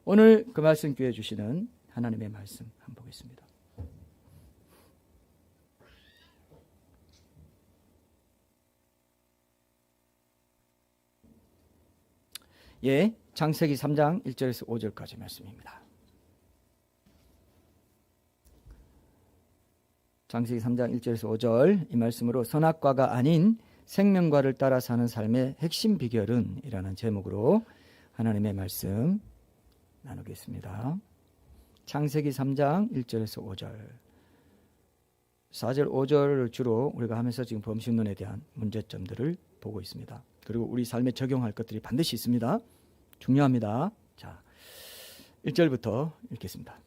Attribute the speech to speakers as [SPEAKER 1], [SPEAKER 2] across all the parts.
[SPEAKER 1] 오늘 그 말씀 귀해 주시는 하나님의 말씀 한번 보겠습니다. 예, 창세기 3장 1절에서 5절까지 말씀입니다. 창세기 3장 1절에서 5절, 이 말씀으로 선악과가 아닌 생명과를 따라 사는 삶의 핵심 비결은 이라는 제목으로 하나님의 말씀 나누겠습니다. 창세기 3장 1절에서 5절, 4절 5절을 주로 우리가 하면서 지금 범신론에 대한 문제점들을 보고 있습니다. 그리고 우리 삶에 적용할 것들이 반드시 있습니다. 중요합니다. 자, 1절부터 읽겠습니다.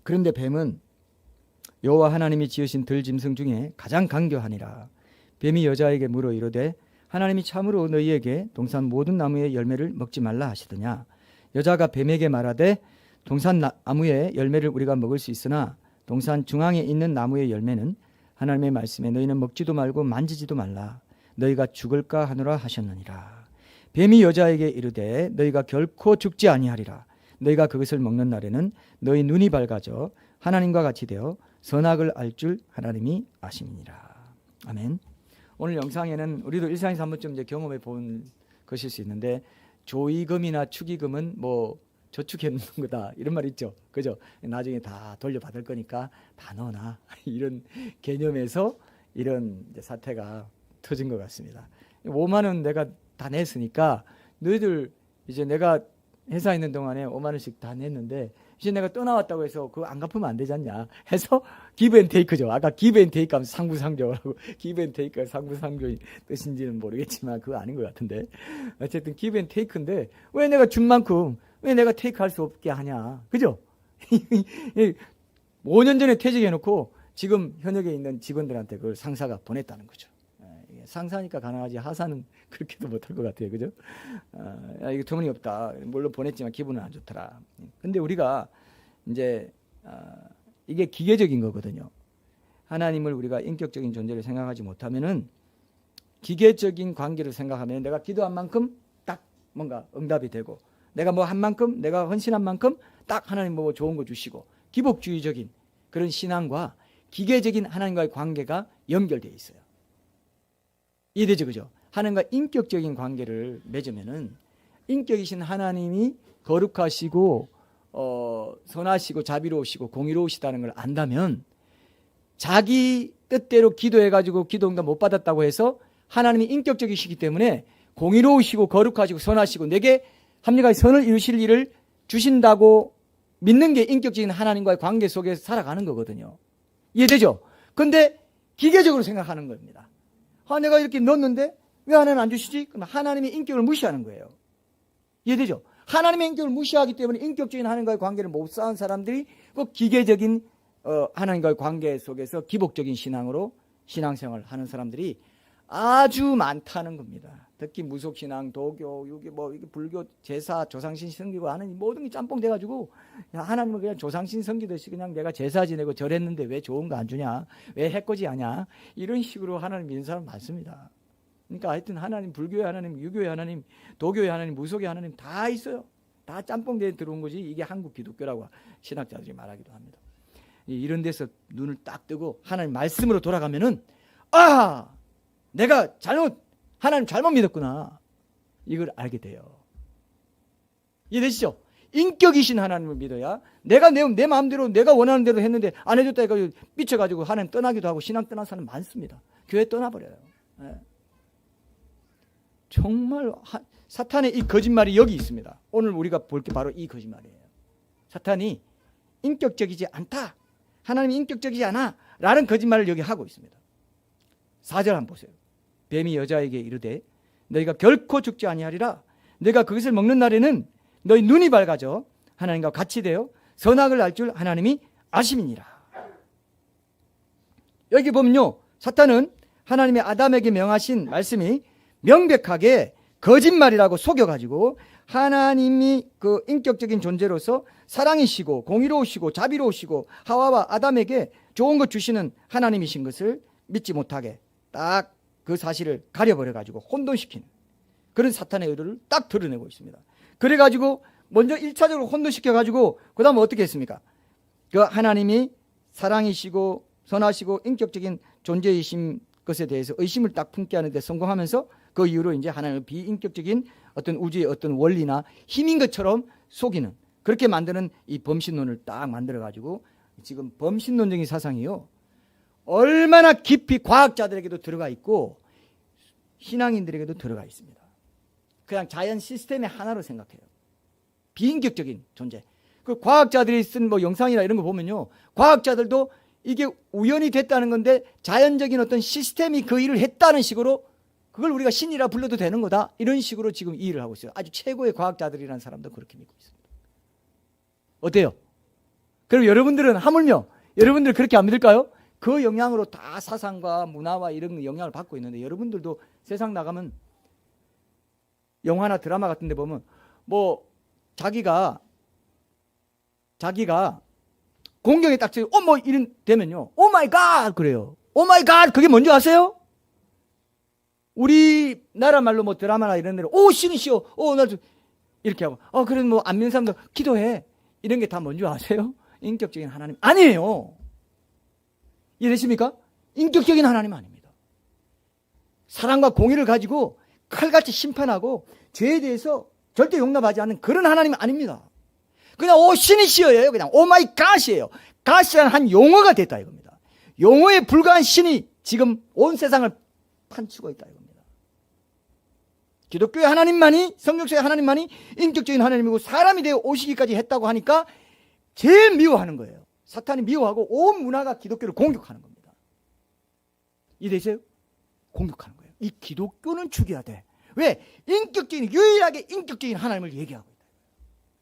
[SPEAKER 1] 그런데 뱀은 여호와 하나님이 지으신 들짐승 중에 가장 강교하니라. 뱀이 여자에게 물어 이르되 하나님이 참으로 너희에게 동산 모든 나무의 열매를 먹지 말라 하시더냐. 여자가 뱀에게 말하되 동산 나무의 열매를 우리가 먹을 수 있으나 동산 중앙에 있는 나무의 열매는 하나님의 말씀에 너희는 먹지도 말고 만지지도 말라. 너희가 죽을까 하노라 하셨느니라. 뱀이 여자에게 이르되 너희가 결코 죽지 아니하리라. 너희가 그것을 먹는 날에는 너희 눈이 밝아져 하나님과 같이 되어 선악을 알 줄 하나님이 아심이니라. 아멘. 오늘 영상에는 우리도 일상에서 한 번쯤 이제 경험해 본 것일 수 있는데, 조의금이나 축의금은 뭐 저축해 놓는 거다 이런 말 있죠, 그죠? 나중에 다 돌려받을 거니까 다 넣어놔 이런 개념에서 이런 이제 사태가 터진 것 같습니다. 5만 원 내가 다 냈으니까 너희들 이제 내가 회사에 있는 동안에 5만 원씩 다 냈는데 이제 내가 떠나왔다고 해서 그거 안 갚으면 안 되지 않냐 해서 기브앤테이크죠. 아까 기브앤테이크 하면 상부상조라고, 기브앤테이크가 상부상조의 뜻인지는 모르겠지만 그거 아닌 것 같은데, 어쨌든 기브앤테이크인데 왜 내가 준 만큼 왜 내가 테이크할 수 없게 하냐, 그죠? 5년 전에 퇴직해놓고 지금 현역에 있는 직원들한테 그걸 상사가 보냈다는 거죠. 상사니까 가능하지 하사는 그렇게도 못할 것 같아요, 그죠? 이거 터무니없다. 물론 보냈지만 기분은 안 좋더라. 근데 우리가 이제 이게 기계적인 거거든요. 하나님을 우리가 인격적인 존재를 생각하지 못하면은 기계적인 관계를 생각하면 내가 기도한 만큼 딱 뭔가 응답이 되고, 내가 뭐 한 만큼, 내가 헌신한 만큼 딱 하나님 뭐 좋은 거 주시고, 기복주의적인 그런 신앙과 기계적인 하나님과의 관계가 연결되어 있어요. 이해되죠, 그죠? 하나님과 인격적인 관계를 맺으면은 인격이신 하나님이 거룩하시고 선하시고 자비로우시고 공의로우시다는 걸 안다면, 자기 뜻대로 기도해가지고 기도 응답 못 받았다고 해서 하나님이 인격적이시기 때문에 공의로우시고 거룩하시고 선하시고 내게 합리화의 선을 이루실 일을 주신다고 믿는 게 인격적인 하나님과의 관계 속에서 살아가는 거거든요. 이해되죠? 근데 기계적으로 생각하는 겁니다. 내가 이렇게 넣었는데 왜 하나님 안 주시지? 그럼 하나님의 인격을 무시하는 거예요. 이해되죠? 하나님의 인격을 무시하기 때문에 인격적인 하나님과의 관계를 못 쌓은 사람들이 꼭 기계적인 하나님과의 관계 속에서 기복적인 신앙으로 신앙생활을 하는 사람들이 아주 많다는 겁니다. 특히 무속신앙, 도교, 유교, 불교, 제사, 조상신 섬기고 하는 모든 게 짬뽕 돼가지고, 하나님은 그냥 조상신 섬기듯이 그냥 내가 제사 지내고 절했는데 왜 좋은 거 안 주냐, 왜 해코지 하냐, 이런 식으로 하나님 믿는 사람 많습니다. 그러니까 하여튼 하나님, 불교의 하나님, 유교의 하나님, 도교의 하나님, 무속의 하나님 다 있어요. 다 짬뽕 돼 들어온 거지. 이게 한국 기독교라고 신학자들이 말하기도 합니다. 이런 데서 눈을 딱 뜨고 하나님 말씀으로 돌아가면은, 내가 하나님 잘못 믿었구나, 이걸 알게 돼요. 이해되시죠? 인격이신 하나님을 믿어야, 내가 내 마음대로 내가 원하는 대로 했는데 안 해줬다 해가지고 삐쳐가지고 하나님 떠나기도 하고 신앙 떠난 사람 많습니다. 교회 떠나버려요. 네. 정말 사탄의 이 거짓말이 여기 있습니다. 오늘 우리가 볼 게 바로 이 거짓말이에요. 사탄이 인격적이지 않다, 하나님이 인격적이지 않아 라는 거짓말을 여기 하고 있습니다. 4절 한번 보세요. 뱀이 여자에게 이르되 너희가 결코 죽지 아니하리라. 너희가 그것을 먹는 날에는 너희 눈이 밝아져 하나님과 같이 되어 선악을 알 줄 하나님이 아심이니라. 여기 보면요, 사탄은 하나님의 아담에게 명하신 말씀이 명백하게 거짓말이라고 속여가지고 하나님이 그 인격적인 존재로서 사랑이시고 공의로우시고 자비로우시고 하와와 아담에게 좋은 것 주시는 하나님이신 것을 믿지 못하게 딱 그 사실을 가려버려가지고 혼돈시키는 그런 사탄의 의도를 딱 드러내고 있습니다. 그래가지고 먼저 1차적으로 혼돈시켜가지고 그 다음에 어떻게 했습니까? 그 하나님이 사랑이시고 선하시고 인격적인 존재이신 것에 대해서 의심을 딱 품게 하는데 성공하면서 그 이후로 이제 하나님을 비인격적인 어떤 우주의 어떤 원리나 힘인 것처럼 속이는, 그렇게 만드는 이 범신론을 딱 만들어가지고 지금 범신론적인 사상이요, 얼마나 깊이 과학자들에게도 들어가 있고 신앙인들에게도 들어가 있습니다. 그냥 자연 시스템의 하나로 생각해요. 비인격적인 존재. 그 과학자들이 쓴 뭐 영상이나 이런 거 보면요, 과학자들도 이게 우연히 됐다는 건데 자연적인 어떤 시스템이 그 일을 했다는 식으로, 그걸 우리가 신이라 불러도 되는 거다, 이런 식으로 지금 이해를 하고 있어요. 아주 최고의 과학자들이라는 사람도 그렇게 믿고 있습니다. 어때요? 그럼 여러분들은 하물며 여러분들 그렇게 안 믿을까요? 그 영향으로 다 사상과 문화와 이런 영향을 받고 있는데, 여러분들도 세상 나가면 영화나 드라마 같은 데 보면 뭐 자기가 공경에 딱 치고 뭐 이런 되면요, 오 마이 갓 그래요. 오 마이 갓, 그게 뭔지 아세요? 우리나라 말로 뭐 드라마나 이런 데로 오 신이시여, 나 이렇게 하고, 그래도 뭐 안 믿는 사람도 기도해, 이런 게 다 뭔지 아세요? 인격적인 하나님 아니에요. 이해되십니까? 인격적인 하나님 아닙니다. 사랑과 공의를 가지고 칼같이 심판하고 죄에 대해서 절대 용납하지 않는 그런 하나님 아닙니다. 그냥 신이시여예요. 그냥 오 마이 갓이에요. 갓이라는 한 용어가 됐다 이겁니다. 용어에 불과한 신이 지금 온 세상을 판치고 있다 이겁니다. 기독교의 하나님만이, 성경책의 하나님만이 인격적인 하나님이고 사람이 되어 오시기까지 했다고 하니까 제일 미워하는 거예요. 사탄이 미워하고 온 문화가 기독교를 공격하는 겁니다. 이해되세요? 공격하는 거예요. 이 기독교는 죽여야 돼. 왜? 인격적인, 유일하게 인격적인 하나님을 얘기하고 있다.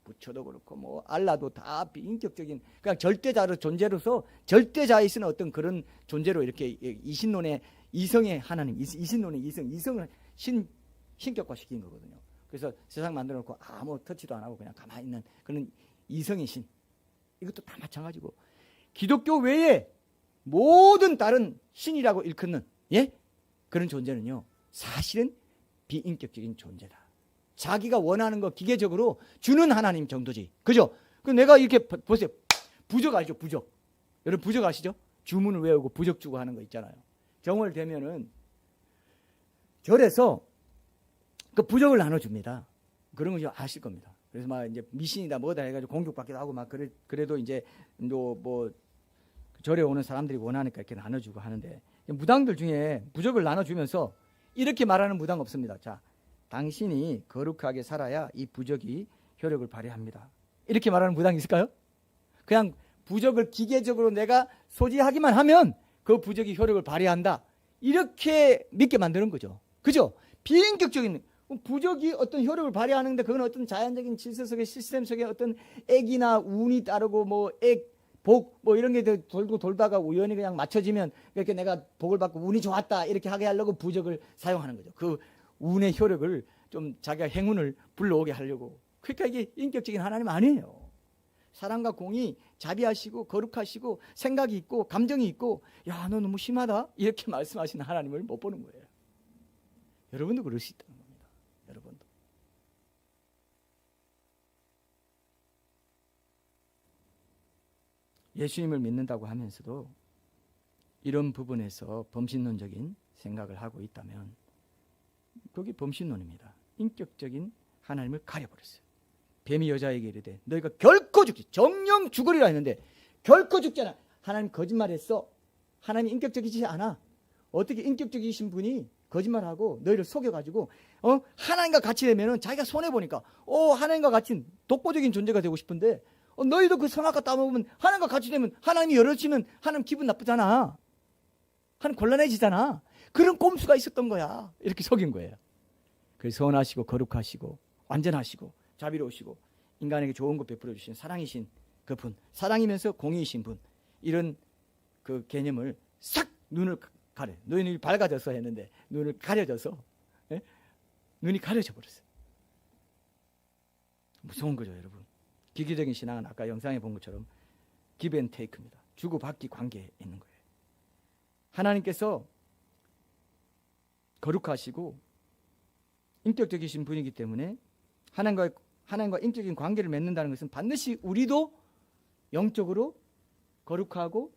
[SPEAKER 1] 부처도 그렇고 뭐 알라도 다 비인격적인, 그냥 절대자로 존재로서 절대자에 있는 어떤 그런 존재로 이렇게 이신론의 이성의 하나님, 이신론의 이성을 신격화시킨 거거든요. 그래서 세상 만들어 놓고 아무 터치도 안 하고 그냥 가만히 있는 그런 이성의 신. 이것도 다 마찬가지고 기독교 외에 모든 다른 신이라고 일컫는 그런 존재는요, 사실은 비인격적인 존재다. 자기가 원하는 거 기계적으로 주는 하나님 정도지. 그죠? 그 내가 이렇게 보세요. 부적 알죠? 부적. 여러분 부적 아시죠? 주문을 외우고 부적 주고 하는 거 있잖아요. 정월 되면은 절에서 그 부적을 나눠줍니다. 그런 거 아실 겁니다. 그래서 막 이제 미신이다 뭐다 해가지고 공격받기도 하고 막 그래도 이제 뭐 절에 오는 사람들이 원하니까 이렇게 나눠주고 하는데, 무당들 중에 부적을 나눠주면서 이렇게 말하는 무당 없습니다. 자, 당신이 거룩하게 살아야 이 부적이 효력을 발휘합니다. 이렇게 말하는 무당이 있을까요? 그냥 부적을 기계적으로 내가 소지하기만 하면 그 부적이 효력을 발휘한다, 이렇게 믿게 만드는 거죠. 그죠? 비인격적인 부적이 어떤 효력을 발휘하는데 그건 어떤 자연적인 질서 속의 시스템 속에 어떤 액이나 운이 따르고 뭐 복 뭐 이런 게 돌고 돌다가 우연히 그냥 맞춰지면 이렇게 내가 복을 받고 운이 좋았다 이렇게 하게 하려고 부적을 사용하는 거죠. 그 운의 효력을 좀 자기가 행운을 불러오게 하려고. 그러니까 이게 인격적인 하나님 아니에요. 사랑과 공의, 자비하시고 거룩하시고 생각이 있고 감정이 있고, 야, 너 너무 심하다 이렇게 말씀하시는 하나님을 못 보는 거예요. 여러분도 그럴 수 있다는 겁니다. 여러분도. 예수님을 믿는다고 하면서도 이런 부분에서 범신론적인 생각을 하고 있다면 그게 범신론입니다. 인격적인 하나님을 가려버렸어요. 뱀이 여자에게 이르되 너희가 결코 죽지, 정령 죽으리라 했는데 결코 죽지 않아. 하나님 거짓말했어. 하나님이 인격적이지 않아. 어떻게 인격적이신 분이 거짓말하고 너희를 속여가지고 하나님과 같이 되면은 자기가 손해보니까 하나님과 같이 독보적인 존재가 되고 싶은데 너희도 그 선악과 따먹으면 하나님과 같이 되면 하나님이 열어주면 하나님 기분 나쁘잖아. 하나님 곤란해지잖아. 그런 꼼수가 있었던 거야. 이렇게 속인 거예요. 그래서 선하시고 거룩하시고 완전하시고 자비로우시고 인간에게 좋은 것 베풀어 주신 사랑이신 그분, 사랑이면서 공의이신 분, 이런 그 개념을 싹 눈을 가려. 눈이 밝아져서 했는데 눈을 가려져서 눈이 가려져 버렸어요. 무서운 거죠, 여러분. 기계적인 신앙은 아까 영상에 본 것처럼 give and take입니다. 주고받기 관계에 있는 거예요. 하나님께서 거룩하시고 인격적이신 분이기 때문에 하나님과의 하나님과 인격적인 관계를 맺는다는 것은 반드시 우리도 영적으로 거룩하고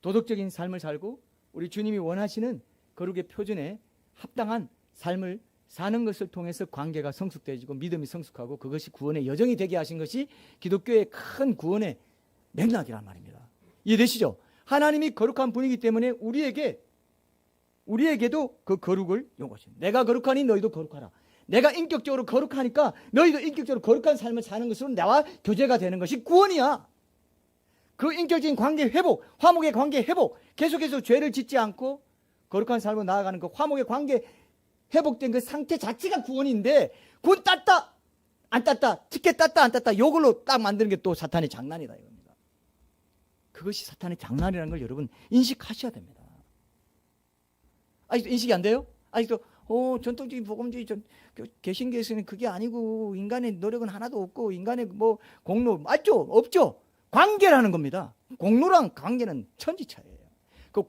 [SPEAKER 1] 도덕적인 삶을 살고 우리 주님이 원하시는 거룩의 표준에 합당한 삶을 사는 것을 통해서 관계가 성숙되어지고 믿음이 성숙하고 그것이 구원의 여정이 되게 하신 것이 기독교의 큰 구원의 맥락이란 말입니다. 이해되시죠? 하나님이 거룩한 분이기 때문에 우리에게도 그 거룩을 요구하십니다. 내가 거룩하니 너희도 거룩하라. 내가 인격적으로 거룩하니까 너희도 인격적으로 거룩한 삶을 사는 것으로 나와 교제가 되는 것이 구원이야. 그 인격적인 관계 회복, 화목의 관계 회복, 계속해서 죄를 짓지 않고 거룩한 삶으로 나아가는 그 화목의 관계 회복된 그 상태 자체가 구원인데, 군 땄다 안 땄다, 티켓 땄다 안 땄다, 요걸로 딱 만드는 게 또 사탄의 장난이다 이겁니다. 그것이 사탄의 장난이라는 걸 여러분 인식하셔야 됩니다. 아직도 인식이 안 돼요? 아직도 전통적인 복음주의 개신교에서는 그게 아니고 인간의 노력은 하나도 없고 인간의 뭐 공로 맞죠? 없죠? 관계라는 겁니다. 공로랑 관계는 천지차이예요. 그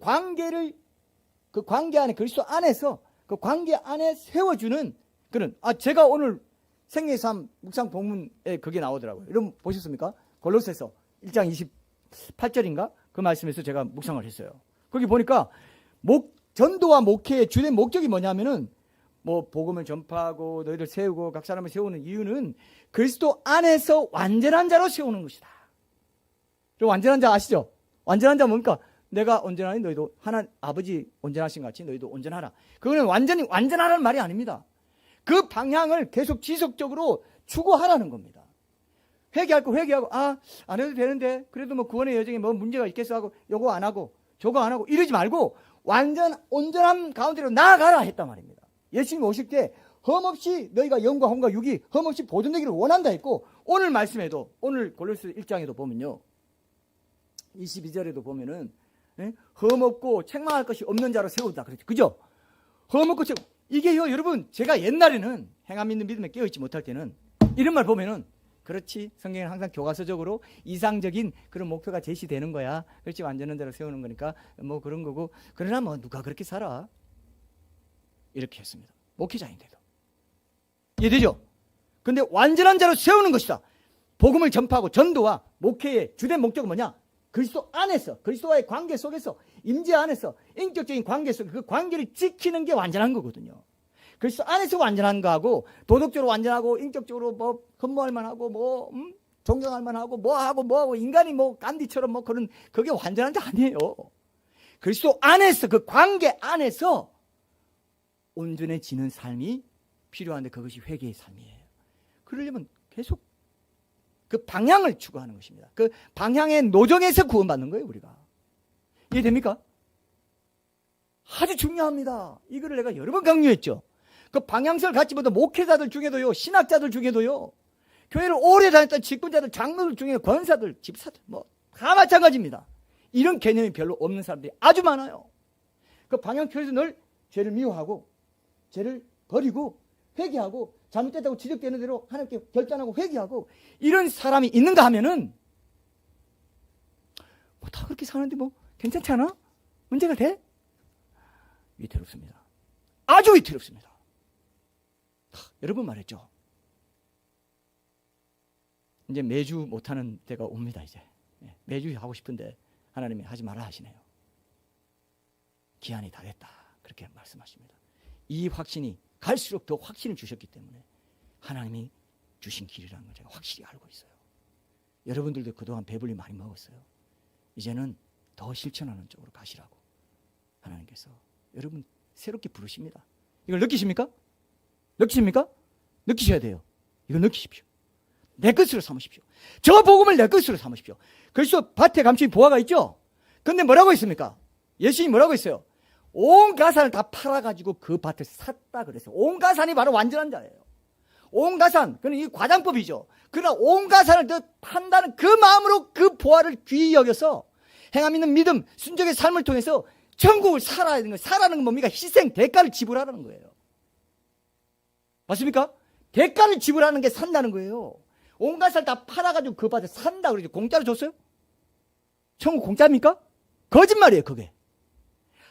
[SPEAKER 1] 관계 안에, 그리스도 안에서 그 관계 안에 세워주는 그런, 제가 오늘 생애의 삶 묵상 본문에 그게 나오더라고요. 여러분 보셨습니까? 골로새서 1장 28절인가? 그 말씀에서 제가 묵상을 했어요. 거기 보니까 전도와 목회의 주된 목적이 뭐냐면은 뭐 복음을 전파하고 너희들 세우고 각 사람을 세우는 이유는 그리스도 안에서 완전한 자로 세우는 것이다. 완전한 자 아시죠? 완전한 자 뭡니까? 내가 온전하니 너희도 아버지 온전하신 것 같이 너희도 온전하라. 그거는 완전히 완전하라는 말이 아닙니다. 그 방향을 계속 지속적으로 추구하라는 겁니다. 회개할 거 회개하고 안 해도 되는데 그래도 뭐 구원의 여정에 뭐 문제가 있겠어 하고 요거 안 하고 저거 안 하고 이러지 말고 온전함 가운데로 나아가라 했단 말입니다. 예수님 오실 때 흠없이 너희가 영과 혼과 육이 흠없이 보존되기를 원한다 했고, 오늘 말씀에도 오늘 골로새 1장에도 보면요 22절에도 보면은 흠없고 책망할 것이 없는 자로 세우다 그랬죠. 그죠? 흠없고 이게요 여러분, 제가 옛날에는 행함 있는 믿음에 깨어있지 못할 때는 이런 말 보면은 그렇지, 성경은 항상 교과서적으로 이상적인 그런 목표가 제시되는 거야. 그렇지, 완전한 자로 세우는 거니까 뭐 그런 거고, 그러나 뭐 누가 그렇게 살아? 이렇게 했습니다. 목회자인데도. 이해되죠? 근데 완전한 자로 세우는 것이다. 복음을 전파하고 전도와 목회의 주된 목적은 뭐냐? 그리스도 안에서, 그리스도와의 관계 속에서, 임재 안에서, 인격적인 관계 속에 그 관계를 지키는 게 완전한 거거든요. 그리스도 안에서 완전한 거하고, 도덕적으로 완전하고, 인격적으로 뭐 흠모할 만하고, 뭐 존경할 만하고, 뭐하고 인간이 뭐 간디처럼 뭐 그런, 그게 완전한 게 아니에요. 그리스도 안에서, 그 관계 안에서 온전해지는 삶이 필요한데, 그것이 회개의 삶이에요. 그러려면 계속 그 방향을 추구하는 것입니다. 그 방향의 노정에서 구원받는 거예요, 우리가. 이해됩니까? 아주 중요합니다. 이거를 내가 여러 번 강조했죠. 그 방향성을 갖지 못한 목회자들 중에도요, 신학자들 중에도요, 교회를 오래 다녔던 직분자들, 장로들 중에 권사들, 집사들, 뭐 다 마찬가지입니다. 이런 개념이 별로 없는 사람들이 아주 많아요. 그 방향표에서 늘 죄를 미워하고, 죄를 버리고, 회개하고, 잘못됐다고 지적되는 대로 하나님께 결단하고 회개하고, 이런 사람이 있는가 하면은 뭐 다 그렇게 사는데 뭐 괜찮지 않아? 문제가 돼? 위태롭습니다. 아주 위태롭습니다. 여러 번 말했죠. 이제 매주 못하는 때가 옵니다. 이제 매주 하고 싶은데 하나님이 하지 말라 하시네요. 기한이 다 됐다, 그렇게 말씀하십니다. 이 확신이 갈수록 더 확신을 주셨기 때문에 하나님이 주신 길이라는 걸 제가 확실히 알고 있어요. 여러분들도 그동안 배불리 많이 먹었어요. 이제는 더 실천하는 쪽으로 가시라고 하나님께서 여러분 새롭게 부르십니다. 이걸 느끼십니까? 느끼십니까? 느끼셔야 돼요. 이거 느끼십시오. 내 것으로 삼으십시오. 저 복음을 내 것으로 삼으십시오. 그래서 밭에 감추인 보화가 있죠? 근데 뭐라고 했습니까? 예수님이 뭐라고 했어요? 온 가산을 다 팔아가지고 그 밭을 샀다 그랬어요. 온 가산이 바로 완전한 자예요. 온 가산, 그건 이 과장법이죠. 그러나 온 가산을 판다는 그 마음으로 그 보화를 귀히 여겨서 행함 있는 믿음, 순종의 삶을 통해서 천국을 살아야 되는 거예요. 살아는 건 뭡니까? 희생, 대가를 지불하라는 거예요. 맞습니까? 대가를 지불하는 게 산다는 거예요. 온 가산을 다 팔아가지고 그 밭을 산다 그러죠. 공짜로 줬어요? 천국 공짜입니까? 거짓말이에요, 그게.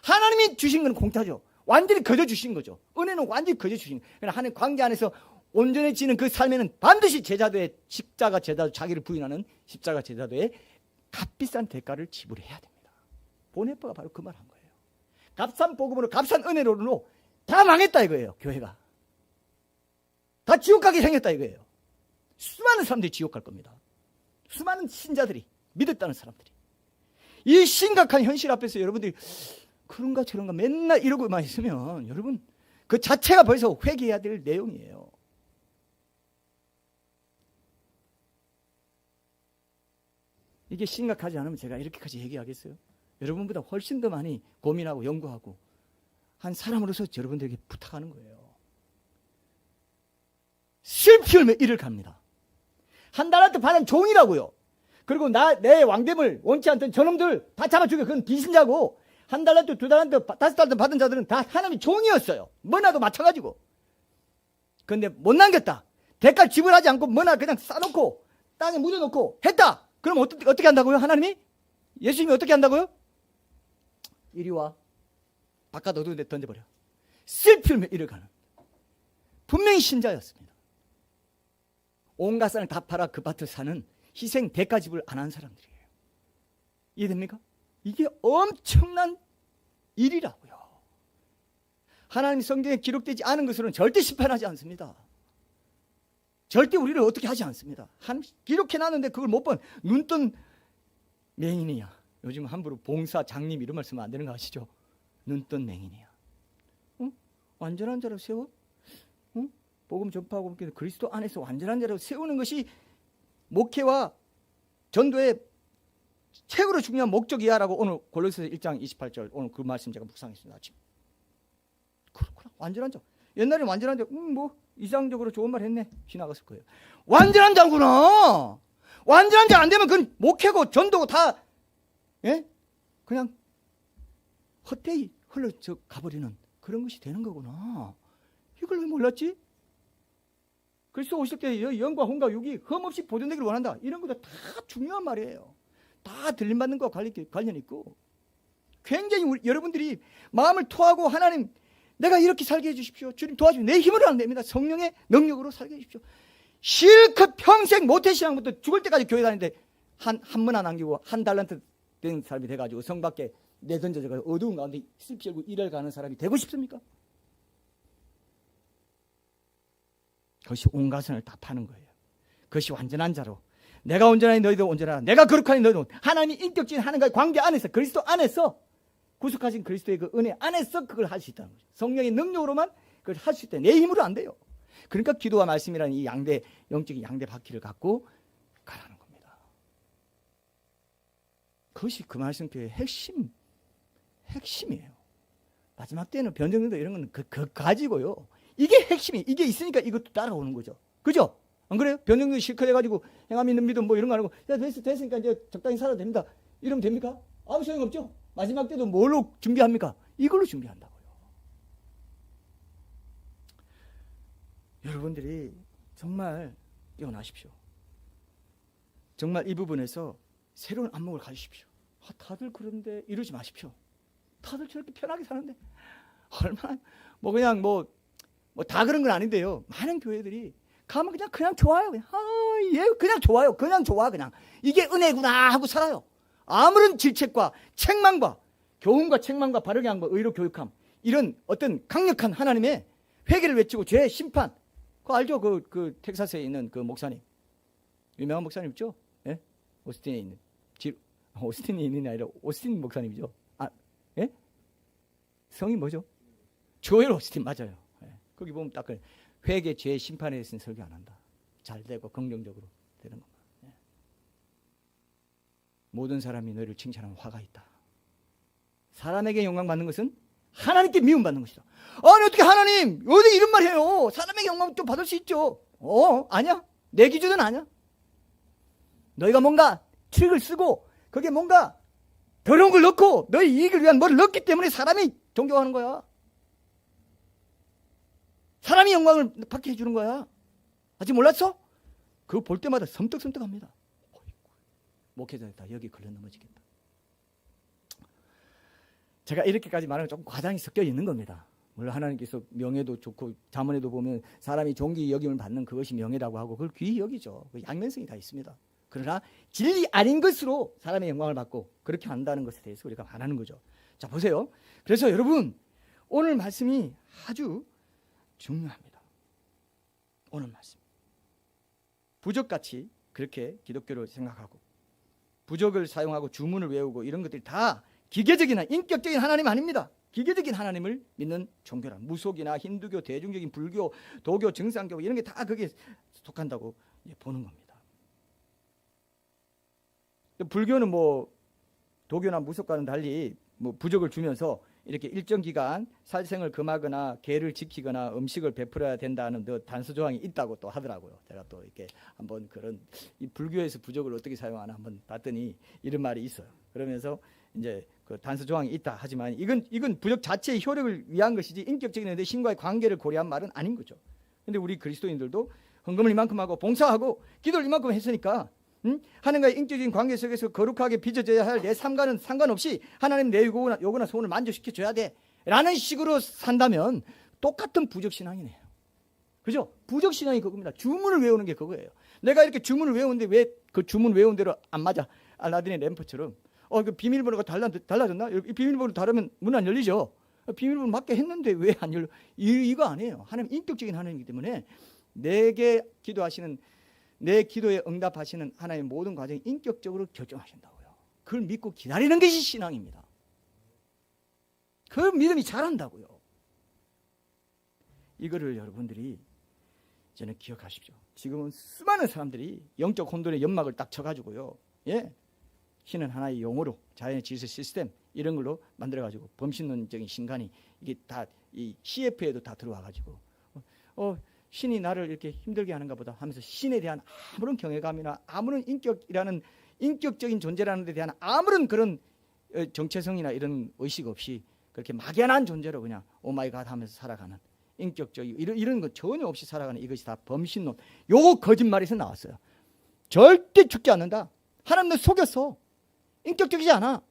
[SPEAKER 1] 하나님이 주신 건 공짜죠. 완전히 거저 주신 거죠. 은혜는 완전히 거저 주신 거예요. 하나님 관계 안에서 온전해지는 그 삶에는 반드시 제자도에 십자가 제자도 자기를 부인하는 십자가 제자도에 값비싼 대가를 지불해야 됩니다. 보네퍼가 바로 그 말한 거예요. 값싼 복음으로 값싼 은혜로는 다 망했다 이거예요. 교회가 다 지옥 가게 생겼다 이거예요. 수많은 사람들이 지옥 갈 겁니다. 수많은 신자들이 믿었다는 사람들이 이 심각한 현실 앞에서 여러분들이 그런가 저런가 맨날 이러고만 있으면 여러분 그 자체가 벌써 회개해야 될 내용이에요. 이게 심각하지 않으면 제가 이렇게까지 얘기하겠어요? 여러분보다 훨씬 더 많이 고민하고 연구하고 한 사람으로서 여러분들에게 부탁하는 거예요. 슬피 울며 이를 갑니다. 한 달한테 받은 종이라고요. 그리고 내 왕됨을 원치 않던 저놈들 다 잡아 죽여. 그건 비신자고 한 달란트, 두 달란트, 5달란트 받은 자들은 다 하나님의 종이었어요. 뭐나도 마찬가지고. 그런데 못 남겼다. 대가 지불하지 않고 뭐나 그냥 싸놓고 땅에 묻어놓고 했다. 그럼 어떻게 한다고요? 하나님이? 예수님이 어떻게 한다고요? 이리 와. 바깥 어두운 데 던져버려. 슬피 울며 이를 가는. 분명히 신자였습니다. 온갖 산을 다 팔아 그 밭을 사는 희생 대가 지불 안 한 사람들이에요. 이해됩니까? 이게 엄청난 일이라고요. 하나님 성경에 기록되지 않은 것으로는 절대 심판하지 않습니다. 절대 우리를 어떻게 하지 않습니다. 기록해놨는데 그걸 못 본 눈뜬 맹인이야. 요즘 함부로 봉사, 장님 이런 말 쓰면 안 되는 거 아시죠? 눈뜬 맹인이야. 완전한 자로 세워? 복음 전파하고 그리스도 안에서 완전한 자로 세우는 것이 목회와 전도의 최고로 중요한 목적이야라고 오늘 골로새서 1장 28절 오늘 그 말씀 제가 묵상했습니다. 아침. 그렇구나. 완전한 자. 옛날에는 완전한 자. 뭐 이상적으로 좋은 말 했네. 지나갔을 거예요. 완전한 자구나. 완전한 자 안 되면 그건 목회고 전도고 다 그냥 헛되이 흘러져 가버리는 그런 것이 되는 거구나. 이걸 왜 몰랐지? 그리스도 오실 때 영과 혼과 육이 흠없이 보존되기를 원한다. 이런 것도 다 중요한 말이에요. 다 들림받는 것과 관련 있고 굉장히 여러분들이 마음을 토하고 하나님 내가 이렇게 살게 해주십시오. 주님 도와주십시오. 내 힘으로 안 됩니다. 성령의 능력으로 살게 해주십시오. 실컷 평생 모태신앙부터 죽을 때까지 교회 다니는데 한 문 안 남기고 한 달란트 된 사람이 돼가지고 성 밖에 내던져서 어두운 가운데 슬피 울고 일을 가는 사람이 되고 싶습니까? 그것이 온 가선을 다 파는 거예요. 그것이 완전한 자로 내가 온전하니 너희도 온전하라. 내가 거룩하니 너희도 하나님이 인격적인 하나님과의 관계 안에서 그리스도 안에서 구속하신 그리스도의 그 은혜 안에서 그걸 할 수 있다는 거죠. 성령의 능력으로만 그걸 할 수 있다. 내 힘으로 안 돼요. 그러니까 기도와 말씀이라는 이 양대 영적인 양대 바퀴를 갖고 가라는 겁니다. 그것이 그 말씀표의 핵심이에요. 마지막 때는 변정도 이런 건 그 가지고요. 이게 핵심이 이게 있으니까 이것도 따라오는 거죠. 그죠? 안 그래요? 변정도 실컷 해가지고 행함 있는 믿음 뭐 이런 거 안 하고 야 됐으니까 이제 적당히 살아도 됩니다. 이러면 됩니까? 아무 소용없죠? 마지막 때도 뭘로 준비합니까? 이걸로 준비한다고요. 여러분들이 정말 깨어나십시오. 정말 이 부분에서 새로운 안목을 가지십시오. 다들 그런데 이러지 마십시오. 다들 저렇게 편하게 사는데 얼마나 그냥 다 그런 건 아닌데요. 많은 교회들이 가면 그냥 좋아요. 그냥 좋아요. 그냥 좋아 그냥. 이게 은혜구나 하고 살아요. 아무런 질책과 책망과 교훈과 책망과 바르게 함과 의로 교육함 이런 어떤 강력한 하나님의 회개를 외치고 죄의 심판 그거 알죠? 그 텍사스에 있는 그 목사님 유명한 목사님 있죠? 예? 오스틴에 있는 오스틴이 있는 게 아니라 오스틴 목사님이죠. 예? 성이 뭐죠? 조엘 오스틴 맞아요. 예. 거기 보면 딱 회개 죄의 심판에 대해서는 설교 안 한다. 잘 되고 긍정적으로 되는 겁니다. 예. 모든 사람이 너희를 칭찬하면 화가 있다. 사람에게 영광 받는 것은 하나님께 미움 받는 것이다. 아니 어떻게 하나님 어디 이런 말 해요? 사람에게 영광 좀 받을 수 있죠. 아니야. 내 기준은 아니야. 너희가 뭔가 트릭을 쓰고 거기에 뭔가 더러운 걸 넣고 너희 이익을 위한 뭐를 넣기 때문에 사람이 존경하는 거야. 사람이 영광을 받게 해주는 거야. 아직 몰랐어? 그거 볼 때마다 섬뜩섬뜩합니다. 목회자다 여기 걸려 넘어지겠다. 제가 이렇게까지 말하면 조금 과장이 섞여 있는 겁니다. 물론 하나님께서 명예도 좋고 잠언에도 보면 사람이 존귀 여김을 받는 그것이 명예라고 하고 그걸 귀히 여기죠. 그 양면성이 다 있습니다. 그러나 진리 아닌 것으로 사람의 영광을 받고 그렇게 한다는 것에 대해서 우리가 말하는 거죠. 자, 보세요. 그래서 여러분, 오늘 말씀이 아주 중요합니다. 오늘 말씀. 부적같이 그렇게 기독교를 생각하고 부적을 사용하고 주문을 외우고 이런 것들이 다 기계적인 인격적인 하나님 아닙니다. 기계적인 하나님을 믿는 종교란 무속이나 힌두교, 대중적인 불교, 도교, 정상교 이런 게 다 거기에 속한다고 보는 겁니다. 불교는 뭐 도교나 무속과는 달리 뭐 부적을 주면서 이렇게 일정 기간 살생을 금하거나 계를 지키거나 음식을 베풀어야 된다는 단서 조항이 있다고 또 하더라고요. 제가 또 이렇게 한번 그런 이 불교에서 부적을 어떻게 사용하나 한번 봤더니 이런 말이 있어요. 그러면서 이제 그 단서 조항이 있다 하지만 이건 부적 자체의 효력을 위한 것이지 인격적인 내 신과의 관계를 고려한 말은 아닌 거죠. 근데 우리 그리스도인들도 헌금을 이만큼 하고 봉사하고 기도를 이만큼 했으니까 하나님과의 인격적인 관계 속에서 거룩하게 빚어져야 할 내 삶과는 상관없이 하나님 내 요구나 소원을 만족시켜줘야 돼 라는 식으로 산다면 똑같은 부적신앙이네요. 그죠? 부적신앙이 그겁니다. 주문을 외우는 게 그거예요. 내가 이렇게 주문을 외우는데 왜 그 주문 외운 대로 안 맞아? 알라딘의 램프처럼 그 비밀번호가 달라졌나? 이 비밀번호 다르면 문 안 열리죠. 비밀번호 맞게 했는데 왜 안 열려? 이거 아니에요. 하나님 인격적인 하나님이기 때문에 내게 기도하시는 내 기도에 응답하시는 하나님의 모든 과정이 인격적으로 결정하신다고요. 그걸 믿고 기다리는 것이 신앙입니다. 그 믿음이 자란다고요. 이거를 여러분들이 저는 기억하십시오. 지금은 수많은 사람들이 영적 혼돈의 연막을 딱 쳐가지고요. 예, 신은 하나의 용어로 자연의 질서 시스템 이런 걸로 만들어가지고 범신론적인 신간이 이게 다 이 CF에도 다 들어와가지고 신이 나를 이렇게 힘들게 하는가 보다 하면서 신에 대한 아무런 경외감이나 아무런 인격적인 존재라는 데 대한 아무런 그런 정체성이나 이런 의식 없이 그렇게 막연한 존재로 그냥 오마이갓 하면서 살아가는 인격적인 이런 거 전혀 없이 살아가는 이것이 다 범신론. 요거 거짓말에서 나왔어요. 절대 죽지 않는다. 하나님 너 속였어. 인격적이지 않아.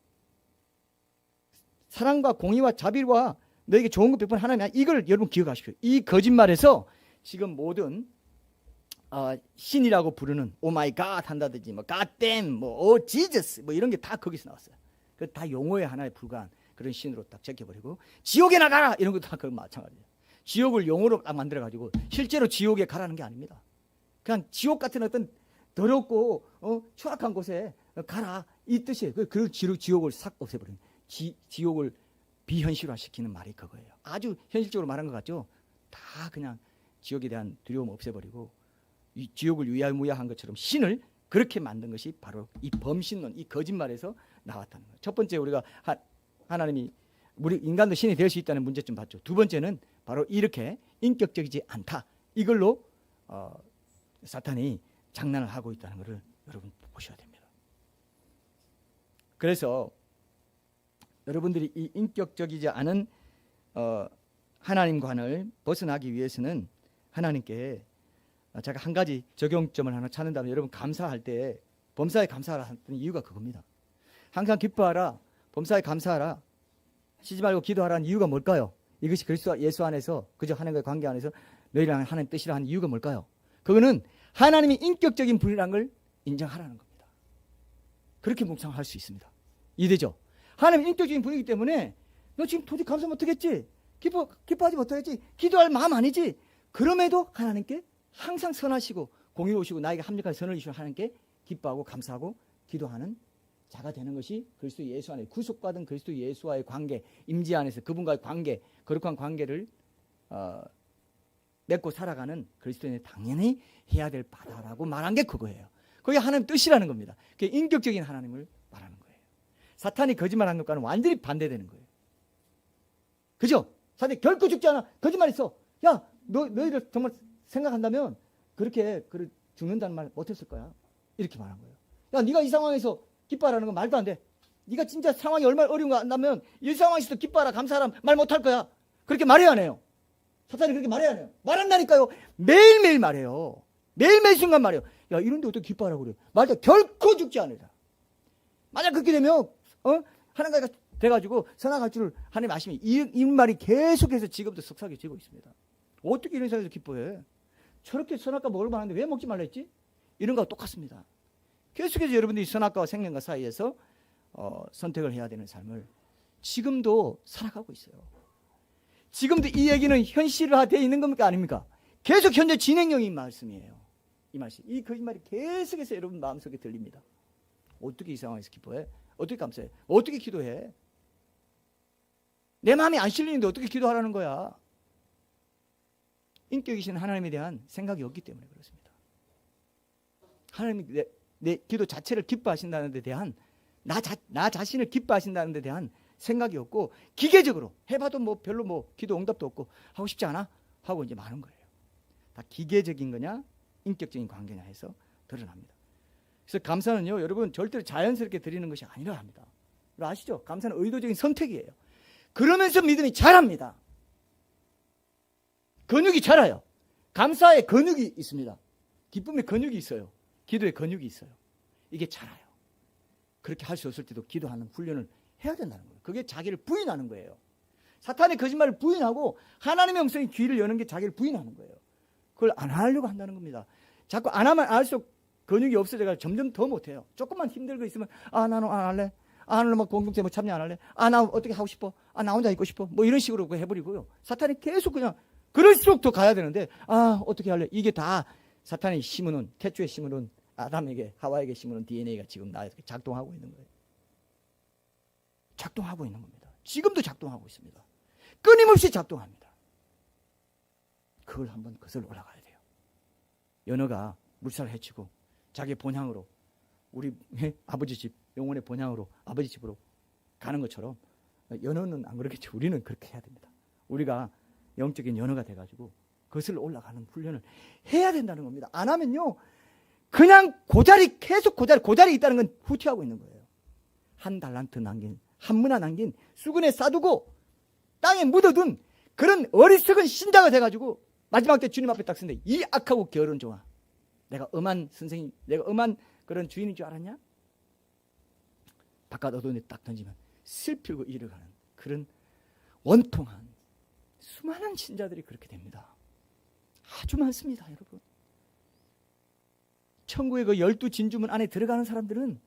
[SPEAKER 1] 사랑과 공의와 자비와 너에게 좋은 것 베푼 하나님이야. 이걸 여러분 기억하십시오. 이 거짓말에서 지금 모든 신이라고 부르는 오마이갓 한다든지 뭐 갓댐 뭐 지저스 뭐 이런 게 다 거기서 나왔어요. 그 다 용어의 하나에 불과한 그런 신으로 딱 제껴버리고 지옥에 나가라 이런 것도 다 그거 마찬가지예요. 지옥을 용어로 딱 만들어가지고 실제로 지옥에 가라는 게 아닙니다. 그냥 지옥 같은 어떤 더럽고 추악한 곳에 가라 이 뜻이에요. 그 지옥을 싹 없애버리는 지옥을 비현실화시키는 말이 그거예요. 아주 현실적으로 말한 것 같죠? 다 그냥 지옥에 대한 두려움 없애버리고 이 지옥을 유야무야한 것처럼 신을 그렇게 만든 것이 바로 이 범신론, 이 거짓말에서 나왔다는 거예요. 첫 번째 우리가 하나님이 우리 인간도 신이 될 수 있다는 문제점 봤죠. 두 번째는 바로 이렇게 인격적이지 않다. 이걸로 사탄이 장난을 하고 있다는 것을 여러분 보셔야 됩니다. 그래서 여러분들이 이 인격적이지 않은 하나님관을 벗어나기 위해서는 하나님께 제가 한 가지 적용점을 하나 찾는다면 여러분 감사할 때 범사에 감사하라 하는 이유가 그겁니다. 항상 기뻐하라, 범사에 감사하라, 쉬지 말고 기도하라는 이유가 뭘까요? 이것이 그리스도 예수 안에서 그저 하나님과의 관계 안에서 너희랑 하나님 뜻이라 하는 이유가 뭘까요? 그거는 하나님이 인격적인 분이라는 걸 인정하라는 겁니다. 그렇게 묵상할 수 있습니다. 이해되죠? 하나님 인격적인 분이기 때문에 너 지금 도저히 감사 못하겠지? 기뻐하지 못하겠지? 기도할 마음 아니지? 그럼에도 하나님께 항상 선하시고 공의로우시고 나에게 합력한 선을 이루시는 하나님께 기뻐하고 감사하고 기도하는 자가 되는 것이 그리스도 예수 안에 구속받은 그리스도 예수와의 관계, 임재 안에서 그분과의 관계, 거룩한 관계를 맺고 살아가는 그리스도인이 당연히 해야 될 바다라고 말한 게 그거예요. 그게 하나님 뜻이라는 겁니다. 그게 인격적인 하나님을 말하는 거예요. 사탄이 거짓말하는 것과는 완전히 반대되는 거예요. 그죠? 사탄이 결코 죽지 않아. 거짓말했어. 야, 너희들 정말 생각한다면 그렇게 죽는다는 말 못했을 거야. 이렇게 말한 거예요. 야, 네가 이 상황에서 기뻐하라는 건 말도 안 돼. 네가 진짜 상황이 얼마나 어려운 거 안다면 이 상황에서도 기뻐하라, 감사하라 말 못할 거야. 그렇게 말해야 하네요. 사탄이 그렇게 말해야 하네요. 말한다니까요. 매일매일 말해요. 매일매일 순간 말해요. 야, 이런데 어떻게 기뻐하라고 그래. 말도 결코 죽지 않으라. 만약 그렇게 되면 하나님과 돼가지고 선악할 줄 하나님 아시면 이 말이 계속해서 지금도 속삭여지고 있습니다. 어떻게 이런 상황에서 기뻐해? 저렇게 선악과 먹을 만한데 왜 먹지 말라 했지? 이런 거와 똑같습니다. 계속해서 여러분들이 선악과와 생명과 사이에서 선택을 해야 되는 삶을 지금도 살아가고 있어요. 지금도 이 얘기는 현실화되어 있는 겁니까? 아닙니까? 계속 현재 진행형인 말씀이에요. 이 말씀, 이 거짓말이 계속해서 여러분 마음속에 들립니다. 어떻게 이 상황에서 기뻐해? 어떻게 감사해? 어떻게 기도해? 내 마음이 안 실리는데 어떻게 기도하라는 거야? 인격이신 하나님에 대한 생각이 없기 때문에 그렇습니다. 하나님이 내 기도 자체를 기뻐하신다는 데 대한 나 자신을 기뻐하신다는 데 대한 생각이 없고 기계적으로 해봐도 뭐 별로 뭐 기도 응답도 없고 하고 싶지 않아? 하고 이제 마는 거예요. 다 기계적인 거냐 인격적인 관계냐 해서 드러납니다. 그래서 감사는요 여러분 절대로 자연스럽게 드리는 것이 아니라 합니다. 아시죠? 감사는 의도적인 선택이에요. 그러면서 믿음이 자랍니다. 근육이 자라요. 감사에 근육이 있습니다. 기쁨에 근육이 있어요. 기도에 근육이 있어요. 이게 자라요. 그렇게 할 수 없을 때도 기도하는 훈련을 해야 된다는 거예요. 그게 자기를 부인하는 거예요. 사탄의 거짓말을 부인하고 하나님의 음성의 귀를 여는 게 자기를 부인하는 거예요. 그걸 안 하려고 한다는 겁니다. 자꾸 안 하면 알수록 근육이 없어져서 점점 더 못해요. 조금만 힘들고 있으면 나는 안 할래. 나는 뭐 공동체 뭐 참여 안 할래. 나 어떻게 하고 싶어. 나 혼자 있고 싶어. 뭐 이런 식으로 해버리고요. 사탄이 계속 그냥 그럴수록 더 가야 되는데 어떻게 할래. 이게 다 사탄이 심어놓은 태초에 심어놓은 아담에게 하와에게 심어놓은 DNA가 지금 나에게 작동하고 있는 거예요. 작동하고 있는 겁니다. 지금도 작동하고 있습니다. 끊임없이 작동합니다. 그걸 한번 거슬러 올라가야 돼요. 연어가 물살을 헤치고 자기 본향으로 우리 아버지 집 영혼의 본향으로 아버지 집으로 가는 것처럼 연어는 안 그렇겠죠. 우리는 그렇게 해야 됩니다. 우리가 영적인 연어가 돼가지고 거슬러 올라가는 훈련을 해야 된다는 겁니다. 안 하면요 그냥 계속 고자리 있다는 건 후퇴하고 있는 거예요. 한 달란트 남긴 한 문화 남긴 수군에 싸두고 땅에 묻어둔 그런 어리석은 신자가 돼가지고 마지막 때 주님 앞에 딱 서는데 이 악하고 게으른 종아 내가 엄한 선생님 내가 엄한 그런 주인인 줄 알았냐? 바깥 어둠에 딱 던지면 슬피고 잃어가는 그런 원통한 수많은 신자들이 그렇게 됩니다. 아주 많습니다. 여러분 천국의 그 12진주문 안에 들어가는 사람들은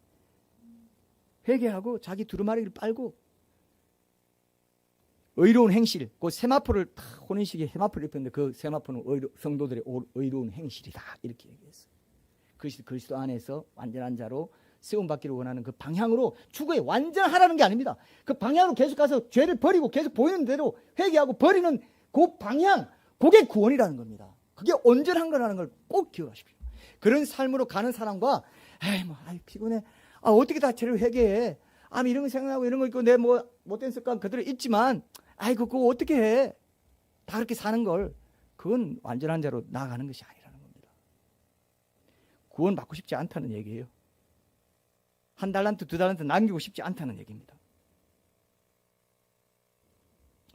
[SPEAKER 1] 회개하고 자기 두루마리를 빨고 의로운 행실, 그 세마포를 다 혼인식에 세마포를 입혔는데 그 세마포는 성도들의 의로운 행실이다 이렇게 얘기했어요. 그리스도 안에서 완전한 자로 세움받기를 원하는 그 방향으로 추구해 완전하라는 게 아닙니다. 그 방향으로 계속 가서 죄를 버리고 계속 보이는 대로 회개하고 버리는 그 방향, 그게 구원이라는 겁니다. 그게 온전한 거라는 걸 꼭 기억하십시오. 그런 삶으로 가는 사람과 피곤해. 어떻게 다 죄를 회개해. 이런 거 생각하고 이런 거 있고 내 뭐 못된 습관 그대로 있지만 그거 어떻게 해. 다 그렇게 사는 걸 그건 완전한 자로 나아가는 것이 아니라는 겁니다. 구원 받고 싶지 않다는 얘기예요. 한 달란트 두 달란트 남기고 싶지 않다는 얘기입니다.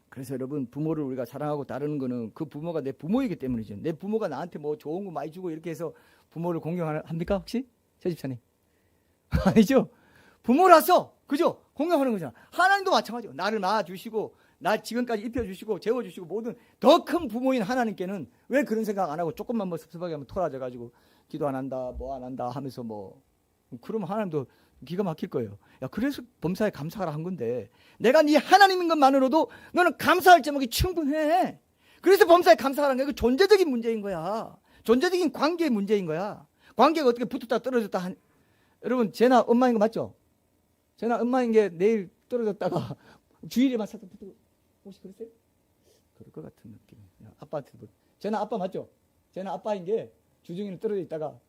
[SPEAKER 1] 그래서 여러분 부모를 우리가 사랑하고 따르는 거는 그 부모가 내 부모이기 때문이죠. 내 부모가 나한테 뭐 좋은 거 많이 주고 이렇게 해서 부모를 공경합니까 혹시? 제 집사님 아니죠. 부모라서 그죠? 공경하는 거잖아. 하나님도 마찬가지죠. 나를 낳아주시고 나 지금까지 입혀주시고 재워주시고 모든 더 큰 부모인 하나님께는 왜 그런 생각 안 하고 조금만 뭐 섭섭하게 하면 토라져가지고 기도 안 한다 뭐 안 한다 하면서 뭐 그러면 하나님도 기가 막힐 거예요. 그래서 범사에 감사하라 한 건데 내가 네 하나님인 것만으로도 너는 감사할 제목이 충분해. 그래서 범사에 감사하라는 게 그 존재적인 문제인 거야. 존재적인 관계의 문제인 거야. 관계가 어떻게 붙었다 떨어졌다 여러분 제나 엄마인 거 맞죠? 제나 엄마인 게 내일 떨어졌다가 주일에만 살짝 붙고 혹시 그랬어요? 그럴 것 같은 느낌. 아빠한테도 제나 아빠 맞죠? 제나 아빠인 게 주중에는 떨어져 있다가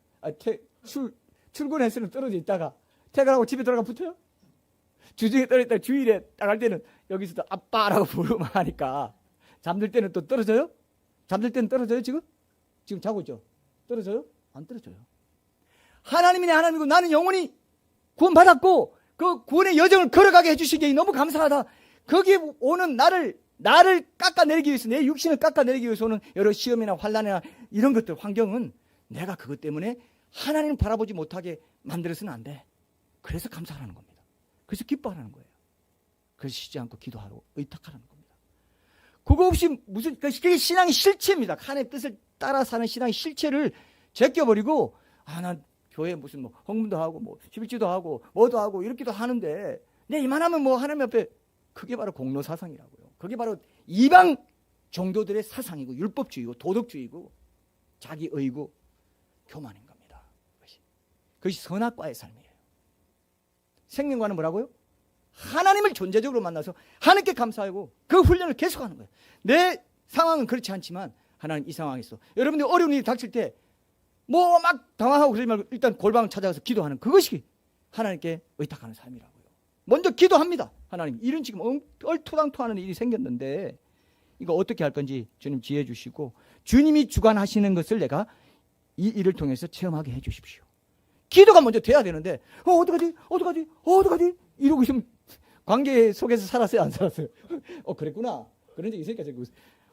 [SPEAKER 1] 출근했을 때 떨어져 있다가 퇴근하고 집에 들어가 붙어요? 주중에 떨어져 있다가 주일에 딱 할 때는 여기서도 아빠라고 부르면 하니까 잠들 때는 또 떨어져요? 잠들 때는 떨어져요 지금? 지금 자고 있죠? 떨어져요? 안 떨어져요. 하나님이 내 하나님이고 나는 영원히 구원받았고 그 구원의 여정을 걸어가게 해주신 게 너무 감사하다. 거기에 오는 나를 깎아내리기 위해서 내 육신을 깎아내리기 위해서 오는 여러 시험이나 환난이나 이런 것들 환경은 내가 그것 때문에 하나님을 바라보지 못하게 만들어서는 안 돼. 그래서 감사하라는 겁니다. 그래서 기뻐하라는 거예요. 그래서 쉬지 않고 기도하고 의탁하라는 겁니다. 그거 없이 무슨 그게 신앙의 실체입니다. 하나님의 뜻을 따라 사는 신앙의 실체를 제껴버리고 난 교회 무슨 뭐 헌금도 하고 뭐 11주도 하고 뭐도 하고 이렇게도 하는데 내 이만하면 뭐 하나님 앞에 그게 바로 공로 사상이라고요. 그게 바로 이방 종교들의 사상이고 율법주의고 도덕주의고 자기의고 교만인 겁니다. 그것이 선악과의 삶이에요. 생명과는 뭐라고요? 하나님을 존재적으로 만나서 하나님께 감사하고 그 훈련을 계속하는 거예요. 내 상황은 그렇지 않지만 하나님 이 상황에서 여러분들 어려운 일이 닥칠 때 뭐 막 당황하고 그러지 말고 일단 골방을 찾아가서 기도하는 그것이 하나님께 의탁하는 삶이라고요. 먼저 기도합니다. 하나님 이런 지금 얼토당토하는 일이 생겼는데 이거 어떻게 할 건지 주님 지혜 주시고 주님이 주관하시는 것을 내가 이 일을 통해서 체험하게 해 주십시오. 기도가 먼저 돼야 되는데 어떡하지 이러고 있으면 관계 속에서 살았어요 안 살았어요? 그랬구나. 그런 적 있으니까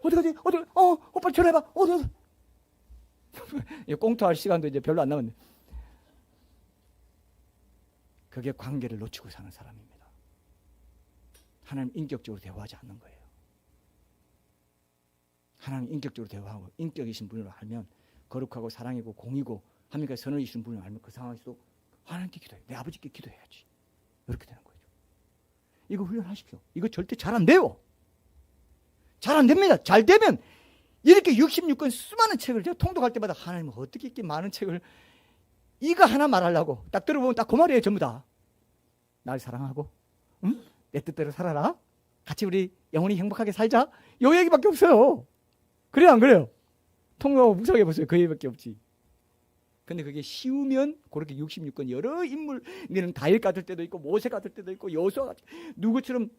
[SPEAKER 1] 어떡하지 오빠 전화해봐. 꽁투할 시간도 이제 별로 안 남았네. 그게 관계를 놓치고 사는 사람입니다. 하나님 인격적으로 대화하지 않는 거예요. 하나님 인격적으로 대화하고 인격이신 분을 알면 거룩하고 사랑이고 공이고 하나님과 선을 이루신 분을 알면 그 상황에서도 하나님께 기도해. 내 아버지께 기도해야지. 이렇게 되는 거죠. 이거 훈련하십시오. 이거 절대 잘 안 돼요. 잘 안 됩니다. 잘 되면 이렇게 66권 수많은 책을 제가 통독할 때마다 하나님 어떻게 이렇게 많은 책을 이거 하나 말하려고 딱 들어보면 딱 그 말이에요. 전부 다. 날 사랑하고 응? 내 뜻대로 살아라. 같이 우리 영원히 행복하게 살자. 요 얘기밖에 없어요. 그래요 안 그래요? 통독하고 묵상해 보세요. 그 얘기밖에 없지. 근데 그게 쉬우면 그렇게 66권 여러 인물 너는 다윗 같을 때도 있고 모세 같을 때도 있고 여호수아 같은 누구처럼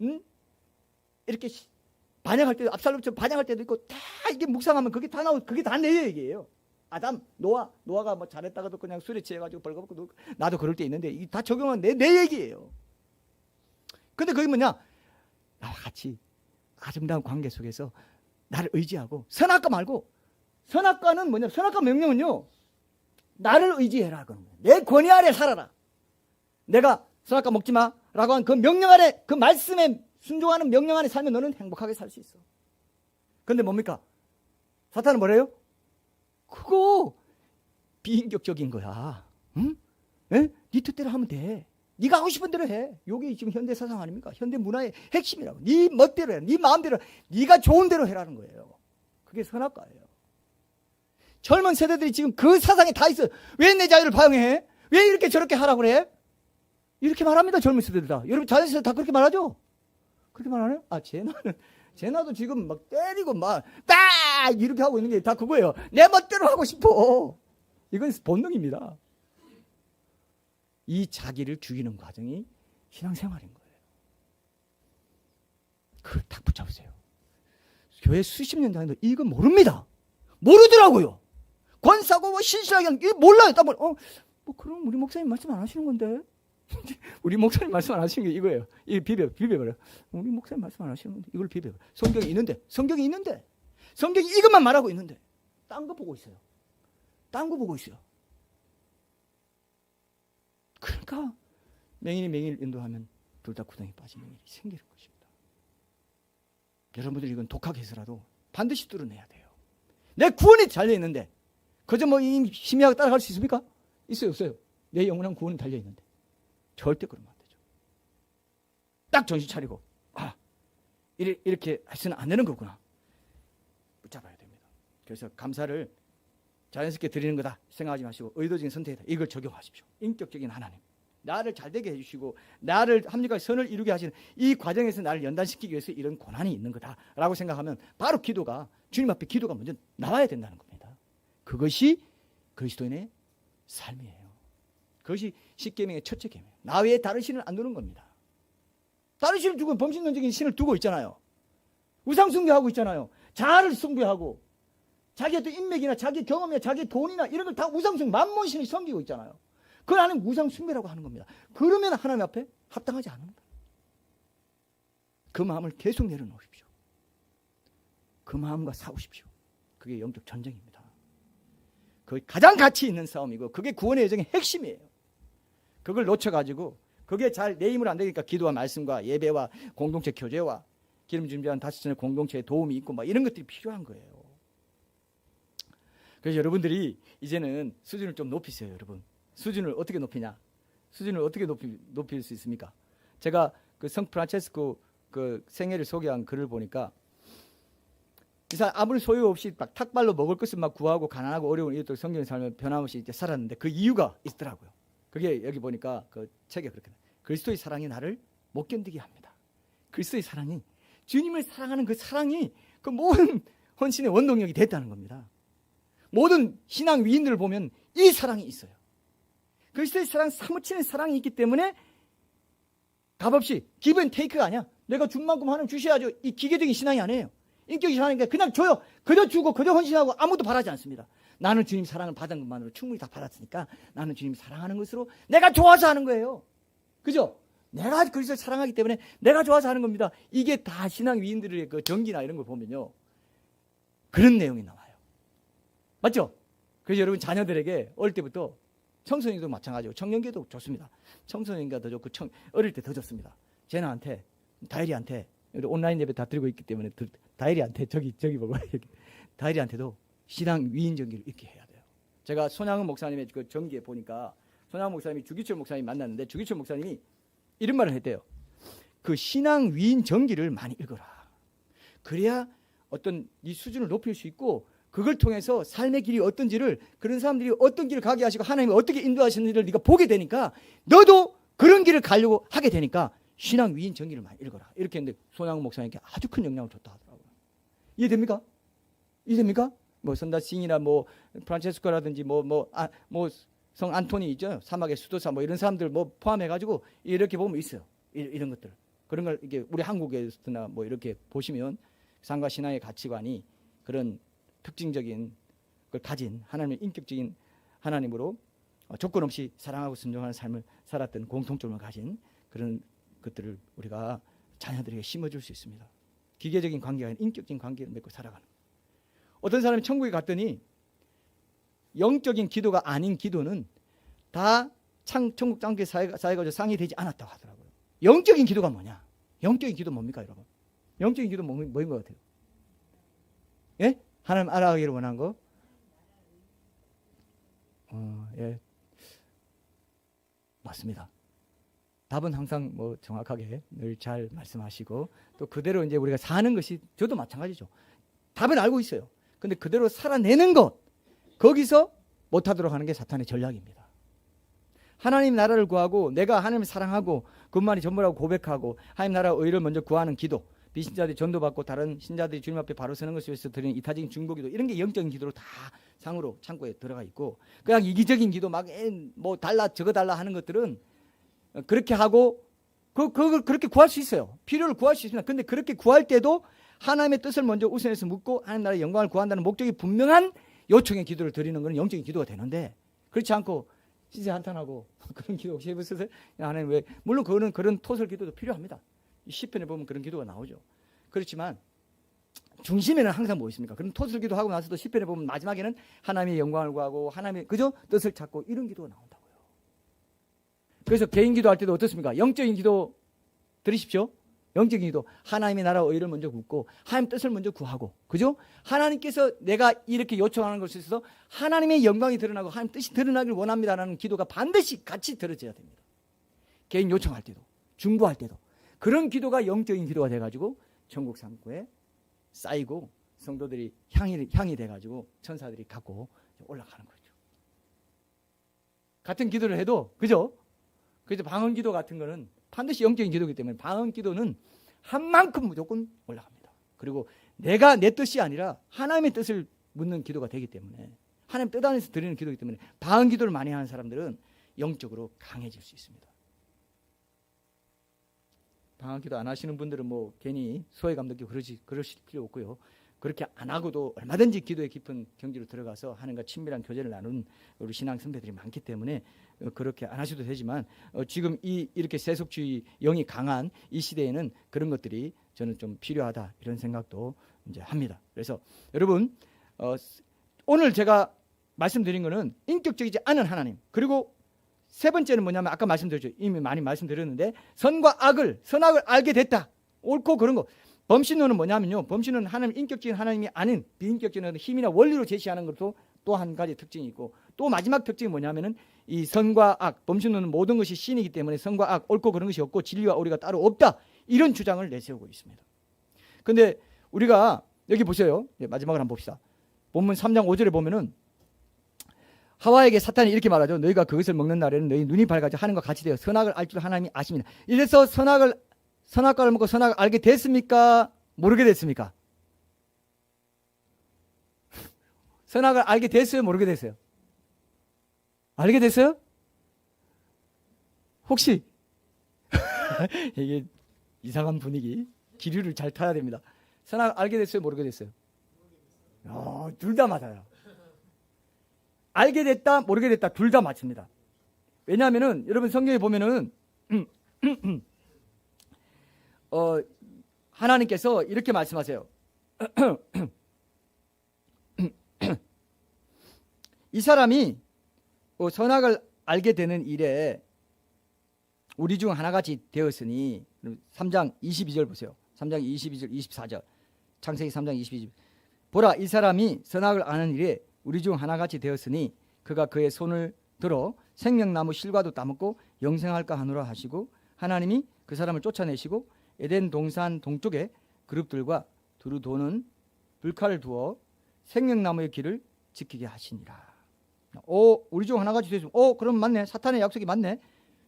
[SPEAKER 1] 이렇게 반역할 때도 압살롬처럼 반역할 때도 있고 다 이게 묵상하면 그게 다 나오고 그게 다 내 얘기예요. 아담 노아가 뭐 잘했다가도 그냥 술에 취해가지고 벌거벗고 나도 그럴 때 있는데 이게 다 적용한 내 얘기예요. 근데 그게 뭐냐 나와 같이 아름다운 관계 속에서 나를 의지하고 선악과 말고 선악과는 뭐냐 선악과 명령은요 나를 의지해라. 내 권위 아래 살아라. 내가 선악과 먹지 마라고 한 그 명령 아래 그 말씀에 순종하는 명령 안에 살면 너는 행복하게 살 수 있어. 그런데 뭡니까? 사탄은 뭐래요? 그거 비인격적인 거야. 응? 네 뜻대로 하면 돼. 네가 하고 싶은 대로 해. 이게 지금 현대 사상 아닙니까? 현대 문화의 핵심이라고. 네 멋대로 해. 네 마음대로 네가 좋은 대로 해라는 거예요. 그게 선악과예요. 젊은 세대들이 지금 그 사상에 다 있어요. 왜 내 자유를 방해해? 왜 이렇게 저렇게 하라고 그래? 이렇게 말합니다. 젊은 세대들 다. 여러분 자연스레 다 그렇게 말하죠? 그렇게 말하네요? 제나도 지금 막 때리고 막 이렇게 하고 있는 게 다 그거예요. 내 멋대로 하고 싶어. 이건 본능입니다. 이 자기를 죽이는 과정이 신앙생활인 거예요. 그걸 딱 붙잡으세요. 교회 수십 년 다니는데 이건 모릅니다. 모르더라고요. 권사고 뭐 신실하게 이거 몰라요. 뭐 그럼 우리 목사님 말씀 안 하시는 건데. 우리 목사님 말씀 안 하시는 게 이거예요. 이 비벼버려. 우리 목사님 말씀 안 하시는 건데 이걸 비벼버려. 성경이 있는데 성경이 이것만 말하고 있는데 딴 거 보고 있어요. 그러니까 맹인을 인도하면 둘 다 구덩이 빠지는 일이 생기는 것입니다. 여러분들 이건 독하게 해서라도 반드시 뚫어내야 돼요. 내 구원이 달려있는데 그저 뭐 희미하게 따라갈 수 있습니까? 있어요 없어요? 내 영원한 구원이 달려있는데 절대 그러면 안 되죠. 딱 정신 차리고 이렇게 해서는 안 되는 거구나. 붙잡아야 됩니다. 그래서 감사를 자연스럽게 드리는 거다 생각하지 마시고 의도적인 선택이다. 이걸 적용하십시오. 인격적인 하나님. 나를 잘되게 해주시고 나를 합리화의 선을 이루게 하시는 이 과정에서 나를 연단시키기 위해서 이런 고난이 있는 거다라고 생각하면 바로 기도가 주님 앞에 기도가 먼저 나와야 된다는 겁니다. 그것이 그리스도인의 삶이에요. 그것이 십계명의 첫째 계명. 나 외에 다른 신을 안 두는 겁니다. 다른 신을 두고 범신론적인 신을 두고 있잖아요. 우상 숭배하고 있잖아요. 자아를 숭배하고 자기 어떤 인맥이나 자기 경험이나 자기 돈이나 이런 걸 다 우상 숭배, 만몬신을 섬기고 있잖아요. 그걸 하나님 우상 숭배라고 하는 겁니다. 그러면 하나님 앞에 합당하지 않습니다. 그 마음을 계속 내려놓으십시오. 그 마음과 싸우십시오. 그게 영적 전쟁입니다. 그게 가장 가치 있는 싸움이고 그게 구원의 여정의 핵심이에요. 그걸 놓쳐가지고 그게 잘 내 힘으로 안 되니까 기도와 말씀과 예배와 공동체 교제와 기름 준비한 다시는 공동체에 도움이 있고 막 이런 것들이 필요한 거예요. 그래서 여러분들이 이제는 수준을 좀 높이세요. 여러분, 수준을 어떻게 높이냐? 수준을 어떻게 높일 수 있습니까? 제가 그 성 프란체스코 그 생애를 소개한 글을 보니까 이 사람 아무리 소유 없이 막 탁발로 먹을 것을 막 구하고 가난하고 어려운 이웃들 성경의 삶을 변함없이 이제 살았는데 그 이유가 있더라고요. 그게 여기 보니까 그 책에 그렇게 그리스도의 사랑이 나를 못 견디게 합니다. 그리스도의 사랑이, 주님을 사랑하는 그 사랑이 그 모든 헌신의 원동력이 됐다는 겁니다. 모든 신앙 위인들을 보면 이 사랑이 있어요. 그리스도의 사랑, 사무치는 사랑이 있기 때문에 값없이 give and take가 아니야. 내가 준 만큼 하나님 주셔야죠. 이 기계적인 신앙이 아니에요. 인격이 신앙이니까 그냥 줘요. 그저 주고 그저 헌신하고 아무것도 바라지 않습니다. 나는 주님 사랑을 받은 것만으로 충분히 다 받았으니까 나는 주님 사랑하는 것으로 내가 좋아서 하는 거예요. 그죠? 내가 그리스도를 사랑하기 때문에 내가 좋아서 하는 겁니다. 이게 다 신앙 위인들의 그 정기나 이런 걸 보면요, 그런 내용이 나와요. 맞죠? 그래서 여러분 자녀들에게 어릴 때부터, 청소년도 마찬가지고 청년기도 좋습니다. 청소년기가 더 좋고 어릴 때 더 좋습니다. 제나한테, 다일이한테, 온라인 예배 다 드리고 있기 때문에 다일이한테 저기 보고 다일이한테도 신앙 위인 정기를 읽게 해야 돼요. 제가 손양은 목사님의 그 정기에 보니까 손양은 목사님이 주기철 목사님 만났는데 주기철 목사님이 이런 말을 했대요. 그 신앙 위인 정기를 많이 읽어라. 그래야 어떤 이 수준을 높일 수 있고 그걸 통해서 삶의 길이 어떤지를, 그런 사람들이 어떤 길을 가게 하시고 하나님이 어떻게 인도하시는지를 네가 보게 되니까 너도 그런 길을 가려고 하게 되니까 신앙 위인 정기를 많이 읽어라. 이렇게 했는데 손양은 목사님께 아주 큰 영향을 줬다 하더라고요. 이해됩니까? 이해됩니까? 뭐 선다싱이나 뭐 프란체스코라든지 성 안토니 있죠, 사막의 수도사 뭐 이런 사람들 뭐 포함해가지고 이렇게 보면 있어요. 이런 것들, 그런 걸 이게 우리 한국에서나 뭐 이렇게 보시면 삶과 신앙의 가치관이 그런 특징적인 걸 가진 하나님의 인격적인 하나님으로 조건 없이 사랑하고 순종하는 삶을 살았던 공통점을 가진 그런 것들을 우리가 자녀들에게 심어줄 수 있습니다. 기계적인 관계가 아닌 인격적인 관계를 맺고 살아가는 거예요. 어떤 사람이 천국에 갔더니 영적인 기도가 아닌 기도는 다 천국 단계 사회가 상의되지 않았다고 하더라고요. 영적인 기도가 뭐냐? 영적인 기도 뭡니까, 여러분? 영적인 기도 뭐인 것 같아요? 예? 하나님 알아가기를 원한 거? 예. 맞습니다. 답은 항상 뭐 정확하게 늘 잘 말씀하시고 또 그대로 이제 우리가 사는 것이, 저도 마찬가지죠. 답은 알고 있어요. 근데 그대로 살아내는 것, 거기서 못하도록 하는 게 사탄의 전략입니다. 하나님 나라를 구하고 내가 하나님을 사랑하고 그것만이 전부라고 고백하고 하나님 나라 의를 먼저 구하는 기도, 비신자들이 전도받고 다른 신자들이 주님 앞에 바로 서는 것을 위해서 드리는 이타적인 중보기도, 이런 게 영적인 기도로 다 상으로 창고에 들어가 있고, 그냥 이기적인 기도 막 뭐 달라 저거 달라 하는 것들은 그렇게 하고 그걸 그렇게 구할 수 있어요. 필요를 구할 수 있습니다. 근데 그렇게 구할 때도 하나님의 뜻을 먼저 우선해서 묻고 하나님 나라의 영광을 구한다는 목적이 분명한 요청의 기도를 드리는 것은 영적인 기도가 되는데, 그렇지 않고 진짜 한탄하고 그런 기도 혹시 해보셨어요? 하나님 왜, 물론 그런 토설 기도도 필요합니다. 시편에 보면 그런 기도가 나오죠. 그렇지만 중심에는 항상 뭐 있습니까? 그런 토설 기도하고 나서도 시편에 보면 마지막에는 하나님의 영광을 구하고 하나님의 그저 뜻을 찾고 이런 기도가 나온다고요. 그래서 개인 기도할 때도 어떻습니까? 영적인 기도 들으십시오. 영적인 기도, 하나님의 나라 의를 먼저 묻고 하나님 뜻을 먼저 구하고, 그죠? 하나님께서 내가 이렇에 요청하는 것에 있어서 하나님의 영광이 드러나고 하나님 뜻이 드러나길 원합니다라는 기도가 반드시 같이 들어져야 됩니다. 개인 요청할 때도, 중보할 때도 그런 기도가 영적인 기도가 돼가지고 천국 상고에 쌓이고 성도들이 향이 돼가지고 천사들이 갖고 올라가는 거죠. 같은 기도를 해도, 그죠? 그래서 방언 기도 같은 거는 반드시 영적인 기도이기 때문에 방언 기도는 한 만큼 무조건 올라갑니다. 그리고 내가 내 뜻이 아니라 하나님의 뜻을 묻는 기도가 되기 때문에, 하나님 뜻 안에서 드리는 기도이기 때문에 방언 기도를 많이 하는 사람들은 영적으로 강해질 수 있습니다. 방언 기도 안 하시는 분들은 뭐 괜히 소외감 느끼고 그러실 필요 없고요. 그렇게 안 하고도 얼마든지 기도의 깊은 경지로 들어가서 하나님과 친밀한 교제를 나누는 우리 신앙 선배들이 많기 때문에 그렇게 안 하셔도 되지만, 지금 이렇게 세속주의 영이 강한 이 시대에는 그런 것들이 저는 좀 필요하다, 이런 생각도 이제 합니다. 그래서 여러분, 오늘 제가 말씀드린 것은 인격적이지 않은 하나님, 그리고 세 번째는 뭐냐면 아까 말씀드렸죠. 이미 많이 말씀드렸는데 선악을 알게 됐다. 옳고 그런 거. 범신론은 뭐냐면요. 범신론은 하나님 인격적인 하나님이 아닌 비인격적인 힘이나 원리로 제시하는 것도 또 한 가지 특징이 있고 또 마지막 특징이 뭐냐면은 이 선과 악, 범신론은 모든 것이 신이기 때문에 선과 악, 옳고 그런 것이 없고 진리와 오리가 따로 없다. 이런 주장을 내세우고 있습니다. 근데 우리가 여기 보세요. 마지막으로 한번 봅시다. 본문 3장 5절에 보면은 하와에게 사탄이 이렇게 말하죠. 너희가 그것을 먹는 날에는 너희 눈이 밝아져 하늘과 같이 되어 선악을 알 줄 하나님이 아십니다. 이래서 선악과를 먹고 선악을 알게 됐습니까? 모르게 됐습니까? 선악을 알게 됐어요? 모르게 됐어요? 알게 됐어요? 혹시 이게 이상한 분위기, 기류를 잘 타야 됩니다. 선악을 알게 됐어요? 모르게 됐어요? 둘 다 맞아요. 알게 됐다, 모르게 됐다, 둘 다 맞습니다. 왜냐하면은 여러분 성경에 보면은 하나님께서 이렇게 말씀하세요. 이 사람이 선악을 알게 되는 일에 우리 중 하나같이 되었으니 3장 22절 보세요. 3장 22절 24절 창세기 3장 22절 보라 이 사람이 선악을 아는 일에 우리 중 하나같이 되었으니 그가 그의 손을 들어 생명나무 실과도 따먹고 영생할까 하노라 하시고 하나님이 그 사람을 쫓아내시고 에덴 동산 동쪽에 그룹들과 두루 도는 불칼을 두어 생명나무의 길을 지키게 하시니라. 우리 중 하나같이 되었으면 그럼 맞네. 사탄의 약속이 맞네.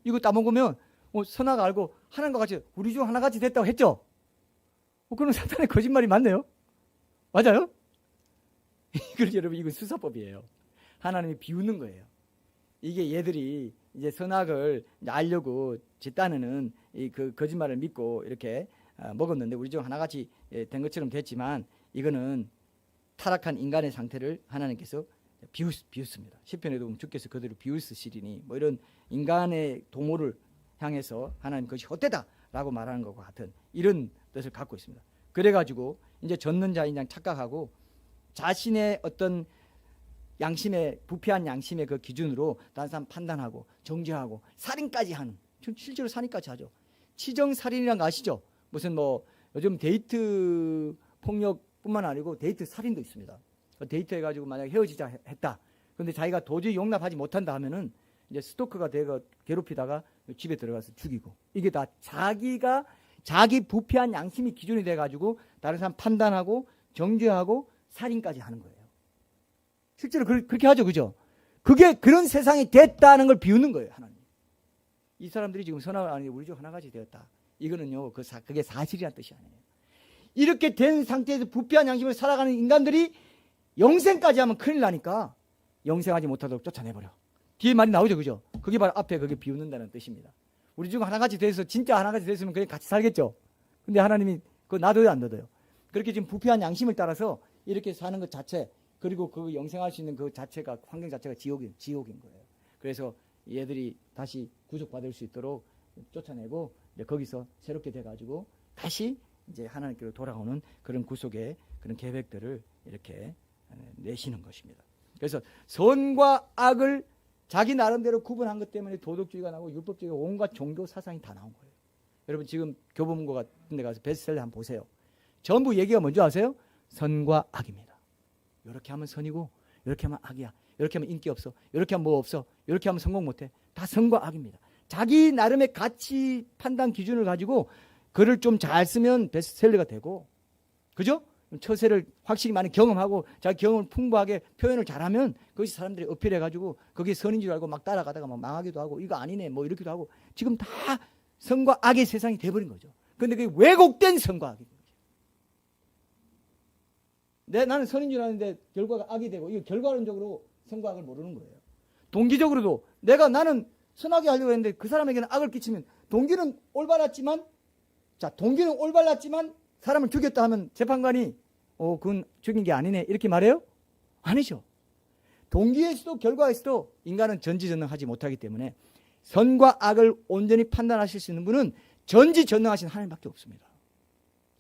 [SPEAKER 1] 이거 따먹으면 선악 알고 하나님과 같이 우리 중 하나같이 됐다고 했죠. 그럼 사탄의 거짓말이 맞네요. 맞아요? 여러분 이건 수사법이에요. 하나님이 비웃는 거예요. 이게 얘들이 이제 선악을 알려고 제 딴에는 그 거짓말을 믿고 이렇게 먹었는데 우리 중 하나같이 된 것처럼 됐지만 이거는 타락한 인간의 상태를 하나님께서 비웃습니다. 시편에도 보면 주께서 그들을 비웃으시리니 뭐 이런 인간의 도모를 향해서 하나님 그것이 헛되다라고 말하는 것과 같은 이런 뜻을 갖고 있습니다. 그래가지고 이제 젖는 자인 양 착각하고 자신의 어떤 양심의 부패한 양심의 그 기준으로 다른 사람 판단하고 정죄하고 살인까지 하는 실제로 살인까지 하죠. 치정살인이란 거 아시죠? 무슨 뭐 요즘 데이트 폭력뿐만 아니고 데이트 살인도 있습니다. 데이트해가지고 만약 헤어지자 했다. 그런데 자기가 도저히 용납하지 못한다 하면은 이제 스토커가 되고 괴롭히다가 집에 들어가서 죽이고 이게 다 자기 부패한 양심이 기준이 돼가지고 다른 사람 판단하고 정죄하고 살인까지 하는 거예요. 실제로 그렇게 하죠, 그죠? 그게 그런 세상이 됐다는 걸 비웃는 거예요, 하나님. 이 사람들이 지금 선악을 아는 게 우리 중 하나같이 되었다. 이거는요, 그게 사실이란 뜻이 아니에요. 이렇게 된 상태에서 부패한 양심으로 살아가는 인간들이 영생까지 하면 큰일 나니까 영생하지 못하도록 쫓아내버려. 뒤에 말이 나오죠, 그죠? 그게 바로 앞에 그게 비웃는다는 뜻입니다. 우리 중 하나같이 돼서 진짜 하나같이 됐으면 그냥 같이 살겠죠. 근데 하나님이 그거 놔둬요, 안 놔둬요? 그렇게 지금 부패한 양심을 따라서 이렇게 사는 것 자체 그리고 그 영생할 수 있는 그 자체가 환경 자체가 지옥인 거예요. 그래서 얘들이 다시 구속받을 수 있도록 쫓아내고 이제 거기서 새롭게 돼가지고 다시 이제 하나님께로 돌아오는 그런 구속의 그런 계획들을 이렇게 내시는 것입니다. 그래서 선과 악을 자기 나름대로 구분한 것 때문에 도덕주의가 나오고 율법주의가 온갖 종교 사상이 다 나온 거예요. 여러분 지금 교보문고 같은 데 가서 베스트셀러 한번 보세요. 전부 얘기가 뭔지 아세요? 선과 악입니다. 이렇게 하면 선이고 이렇게 하면 악이야. 이렇게 하면 인기 없어. 이렇게 하면 뭐 없어. 이렇게 하면 성공 못해. 다 선과 악입니다. 자기 나름의 가치 판단 기준을 가지고 글을 좀 잘 쓰면 베스트셀러가 되고 그죠? 처세를 확실히 많이 경험하고 자기 경험을 풍부하게 표현을 잘하면 그것이 사람들이 어필해가지고 그게 선인 줄 알고 막 따라가다가 막 망하기도 하고 이거 아니네 뭐 이렇기도 하고 지금 다 선과 악의 세상이 돼버린 거죠. 그런데 그게 왜곡된 선과 악인 거죠. 나는 선인 줄 아는데 결과가 악이 되고 이거 결과론적으로 선과 악을 모르는 거예요. 동기적으로도 나는 선하게 하려고 했는데 그 사람에게는 악을 끼치면 동기는 올바랐지만 사람을 죽였다 하면 재판관이 그건 죽인 게 아니네 이렇게 말해요? 아니죠. 동기에서도 결과에서도 인간은 전지전능하지 못하기 때문에 선과 악을 온전히 판단하실 수 있는 분은 전지전능하신 하나님밖에 없습니다.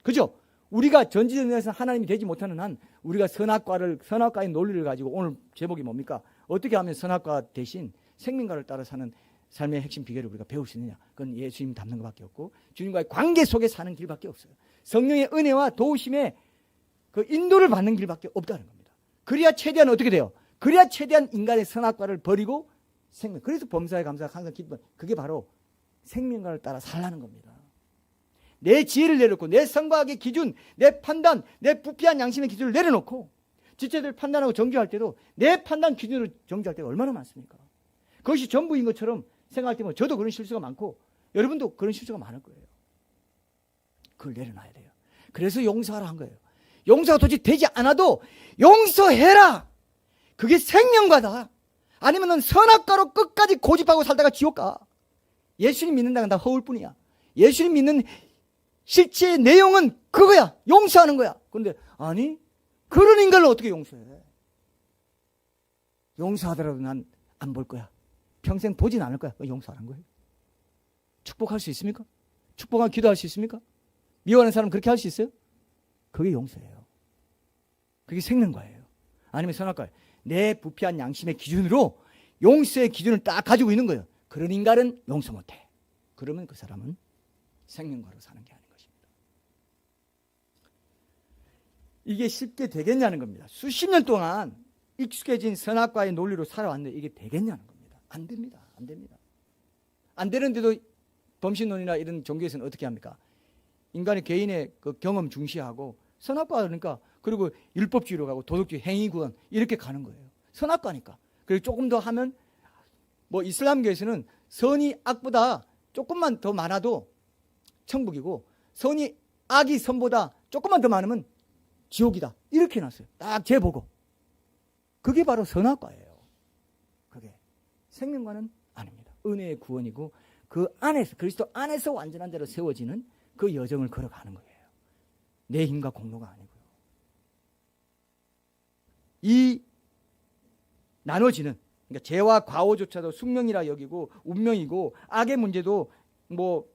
[SPEAKER 1] 그죠? 우리가 전지전능해서 하나님이 되지 못하는 한 우리가 선악과의 논리를 가지고 오늘 제목이 뭡니까? 어떻게 하면 선악과 대신 생명과를 따라 사는 삶의 핵심 비결을 우리가 배울 수 있느냐? 그건 예수님 닮는 것밖에 없고 주님과의 관계 속에 사는 길밖에 없어요. 성령의 은혜와 도우심에 그 인도를 받는 길밖에 없다는 겁니다. 그래야 최대한 어떻게 돼요? 그래야 최대한 인간의 선악과를 버리고 생명. 그래서 범사에 감사하고 항상 기쁨. 그게 바로 생명과를 따라 살라는 겁니다. 내 지혜를 내려놓고 내 선과학의 기준, 내 판단, 내 부패한 양심의 기준을 내려놓고 지체들 판단하고 정죄할 때도 내 판단 기준으로 정죄할 때가 얼마나 많습니까? 그것이 전부인 것처럼 생각할 때면 저도 그런 실수가 많고 여러분도 그런 실수가 많을 거예요. 그걸 내려놔야 돼요. 그래서 용서하라 한 거예요. 용서가 도저히 되지 않아도 용서해라. 그게 생명과다. 아니면 넌 선악과로 끝까지 고집하고 살다가 지옥 가. 예수님 믿는다는 건 다 허울 뿐이야. 예수님 믿는 실제의 내용은 그거야. 용서하는 거야. 그런데 아니 그런 인간을 어떻게 용서해? 용서하더라도 난 안 볼 거야. 평생 보진 않을 거야. 용서하는 거예요. 축복할 수 있습니까? 축복하고 기도할 수 있습니까? 미워하는 사람 그렇게 할 수 있어요? 그게 용서예요. 그게 생명과예요. 아니면 선악과예요. 내 부패한 양심의 기준으로 용서의 기준을 딱 가지고 있는 거예요. 그런 인간은 용서 못해. 그러면 그 사람은 생명과로 사는 게 아닌 것입니다. 이게 쉽게 되겠냐는 겁니다. 수십 년 동안 익숙해진 선악과의 논리로 살아왔는데 이게 되겠냐는 겁니다. 안 됩니다. 안 됩니다. 안 되는데도 범신론이나 이런 종교에서는 어떻게 합니까? 인간의 개인의 그 경험 중시하고 선악과 그러니까 그리고 율법주의로 가고 도덕주의 행위구원 이렇게 가는 거예요. 선악과니까. 그리고 조금 더 하면 뭐 이슬람교에서는 선이 악보다 조금만 더 많아도 천국이고 선이 악이 선보다 조금만 더 많으면 지옥이다. 이렇게 해놨어요. 딱 재보고. 그게 바로 선악과예요. 그게 생명과는 아닙니다. 은혜의 구원이고 그 안에서 그리스도 안에서 완전한 대로 세워지는 그 여정을 걸어가는 거예요. 내 힘과 공로가 아니고요. 이 나눠지는 그러니까 죄와 과오조차도 숙명이라 여기고 운명이고 악의 문제도 뭐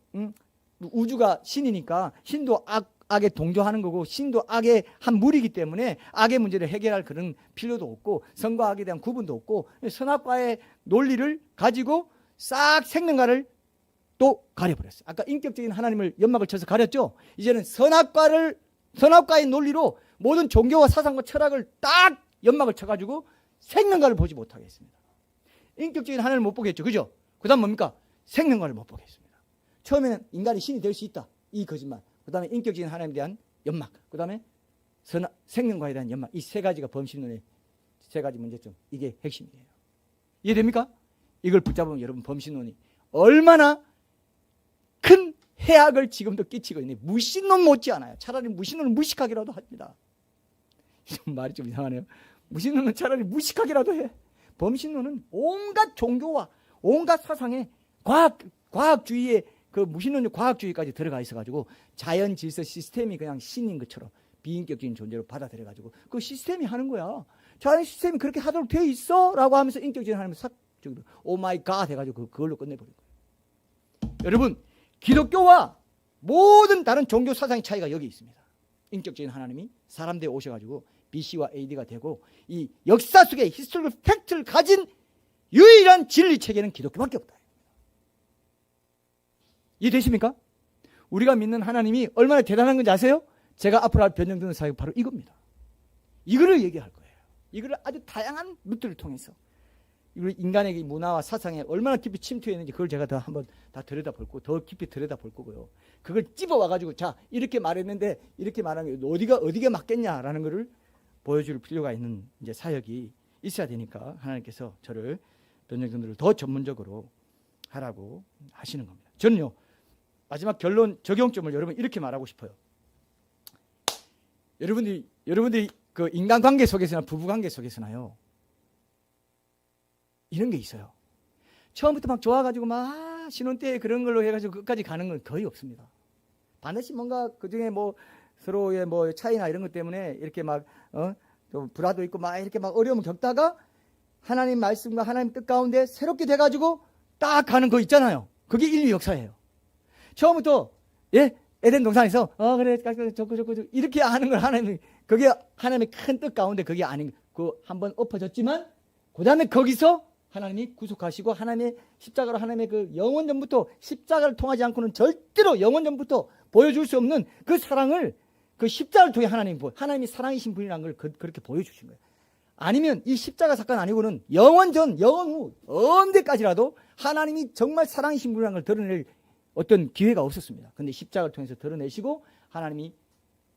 [SPEAKER 1] 우주가 신이니까 신도 악에 동조하는 거고 신도 악의 한 무리이기 때문에 악의 문제를 해결할 그런 필요도 없고 선과 악에 대한 구분도 없고 선악과의 논리를 가지고 싹 생명과를 또 가려버렸어요. 아까 인격적인 하나님을 연막을 쳐서 가렸죠. 이제는 선악과의 논리로 모든 종교와 사상과 철학을 딱 연막을 쳐가지고 생명과를 보지 못하게 했습니다. 인격적인 하나님을 못 보겠죠. 그죠? 그 다음 뭡니까? 생명과를 못 보겠습니다. 처음에는 인간이 신이 될 수 있다. 이 거짓말. 그 다음에 인격적인 하나님에 대한 연막. 그 다음에 생명과에 대한 연막. 이 세 가지가 범신론의 세 가지 문제점. 이게 핵심이에요. 이해됩니까? 이걸 붙잡으면 여러분 범신론이 얼마나 큰 해악을 지금도 끼치고 있는 무신론 못지않아요. 차라리 무신론을 무식하기라도 합니다. 말이 좀 이상하네요. 무신론은 차라리 무식하기라도 해. 범신론은 온갖 종교와 온갖 사상에 과학주의의 그 무신론적 과학주의까지 들어가 있어가지고 자연 질서 시스템이 그냥 신인 것처럼 비인격적인 존재로 받아들여가지고 그 시스템이 하는 거야. 자연 시스템이 그렇게 하도록 되어 있어? 라고 하면서 인격적인 하나님을 싹 오 마이 갓 해가지고 그걸로 끝내버린 거예요. 여러분 기독교와 모든 다른 종교 사상의 차이가 여기 있습니다. 인격적인 하나님이 사람 되어 오셔가지고 BC와 AD가 되고 이 역사 속에 히스토리컬 팩트를 가진 유일한 진리 체계는 기독교밖에 없다. 이해되십니까? 우리가 믿는 하나님이 얼마나 대단한 건지 아세요? 제가 앞으로 할 변형되는 사역 바로 이겁니다. 이거를 얘기할 거예요. 이거를 아주 다양한 루트를 통해서 우리 인간의 문화와 사상에 얼마나 깊이 침투했는지 그걸 제가 한번 다 들여다볼 거고 더 깊이 들여다볼 거고요. 그걸 찝어와가지고 자 이렇게 말했는데 이렇게 말하는 게 어디가 맞겠냐라는 거를 보여줄 필요가 있는 이제 사역이 있어야 되니까 하나님께서 저를 변형들을 더 전문적으로 하라고 하시는 겁니다. 저는요 마지막 결론 적용점을 여러분 이렇게 말하고 싶어요. 여러분들이 그 인간관계 속에서나 부부관계 속에서나요 이런 게 있어요. 처음부터 막 좋아가지고 막 신혼 때 그런 걸로 해가지고 끝까지 가는 건 거의 없습니다. 반드시 뭔가 그 중에 뭐 서로의 뭐 차이나 이런 것 때문에 이렇게 막 좀 불화도 있고 막 이렇게 막 어려움을 겪다가 하나님 말씀과 하나님 뜻 가운데 새롭게 돼가지고 딱 가는 거 있잖아요. 그게 인류 역사예요. 처음부터 에덴 동산에서 그래 좋고 이렇게 하는 걸 하나님 그게 하나님의 큰 뜻 가운데 그게 아닌 그 한번 엎어졌지만 그 다음에 거기서 하나님이 구속하시고 하나님의 십자가로 하나님의 그 영원전부터 십자가를 통하지 않고는 절대로 영원전부터 보여줄 수 없는 그 사랑을 그 십자가를 통해 하나님이 사랑이신 분이라는 걸 그렇게 보여주신 거예요. 아니면 이 십자가 사건 아니고는 영원전, 영원 후 언제까지라도 하나님이 정말 사랑이신 분이라는 걸 드러낼 어떤 기회가 없었습니다. 그런데 십자가를 통해서 드러내시고 하나님이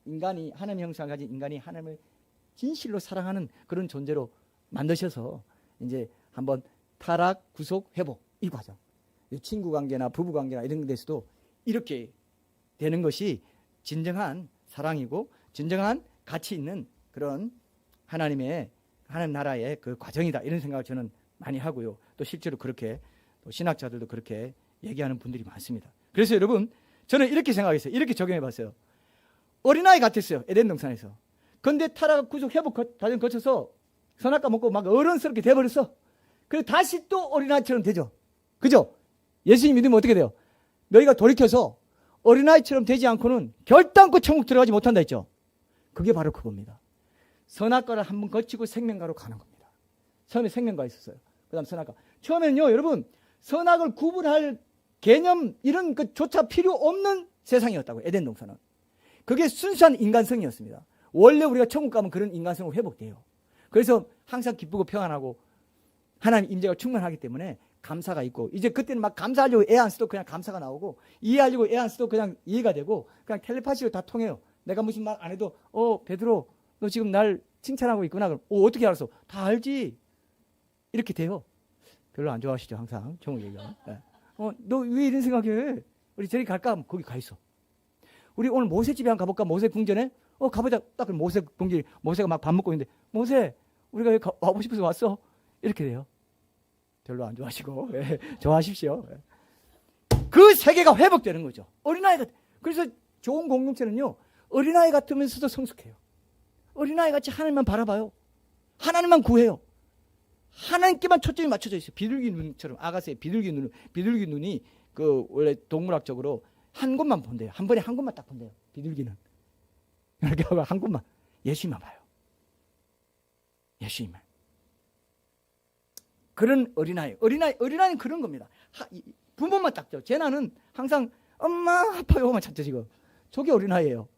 [SPEAKER 1] 인간이 하나님의 형상을 가진 인간이 하나님을 진실로 사랑하는 그런 존재로 만드셔서 이제 한번 타락, 구속, 회복 이 과정. 친구 관계나 부부 관계나 이런 데서도 이렇게 되는 것이 진정한 사랑이고 진정한 가치 있는 그런 하나님 나라의 그 과정이다. 이런 생각을 저는 많이 하고요. 또 실제로 그렇게 또 신학자들도 그렇게 얘기하는 분들이 많습니다. 그래서 여러분 저는 이렇게 생각했어요. 이렇게 적용해 봤어요. 어린아이 같았어요. 에덴 동산에서. 근데 타락, 구속, 회복 과정 거쳐서 선악과 먹고 막 어른스럽게 돼버렸어. 그리고 다시 또 어린아이처럼 되죠. 그죠? 예수님 믿으면 어떻게 돼요? 너희가 돌이켜서 어린아이처럼 되지 않고는 결단코 천국 들어가지 못한다 했죠. 그게 바로 그겁니다. 선악과를 한번 거치고 생명과로 가는 겁니다. 처음에 생명과 있었어요. 그 다음 선악과. 처음에는요 여러분 선악을 구분할 개념 이런 것조차 필요 없는 세상이었다고. 에덴 동산은. 그게 순수한 인간성이었습니다. 원래 우리가 천국 가면 그런 인간성으로 회복돼요. 그래서 항상 기쁘고 평안하고 하나님 임재가 충만하기 때문에 감사가 있고, 이제 그때는 막 감사하려고 애 안 써도 그냥 감사가 나오고, 이해하려고 애 안 써도 그냥 이해가 되고, 그냥 텔레파시로 다 통해요. 내가 무슨 말 안 해도 베드로 너 지금 날 칭찬하고 있구나. 그럼 어떻게 알았어? 다 알지. 이렇게 돼요. 별로 안 좋아하시죠 항상 정우 얘기가. 네. 너 왜 이런 생각해? 우리 저리 갈까? 하면 거기 가 있어. 우리 오늘 모세집에 한번 가볼까? 모세 궁전에? 가보자. 딱 모세 궁전, 모세가 막 밥 먹고 있는데, 모세 우리가 여기 와보고 싶어서 왔어. 이렇게 돼요. 별로 안 좋아하시고. 네. 좋아하십시오. 네. 그 세계가 회복되는 거죠. 어린아이가. 그래서 좋은 공동체는요 어린아이 같으면서도 성숙해요. 어린아이 같이 하나님만 바라봐요. 하나님만 구해요. 하나님께만 초점이 맞춰져 있어요. 비둘기 눈처럼. 아가새의 비둘기 눈이 그 원래 동물학적으로 한 곳만 본대요. 한 번에 한 곳만 딱 본대요. 비둘기는 이렇게 하고 한 곳만 예수님만 봐요. 예수님만. 그런 어린아이는 그런 겁니다. 부모만 딱 줘. 제 나는 항상 엄마 아빠 요거만 찾죠 지금. 저게 어린아이예요.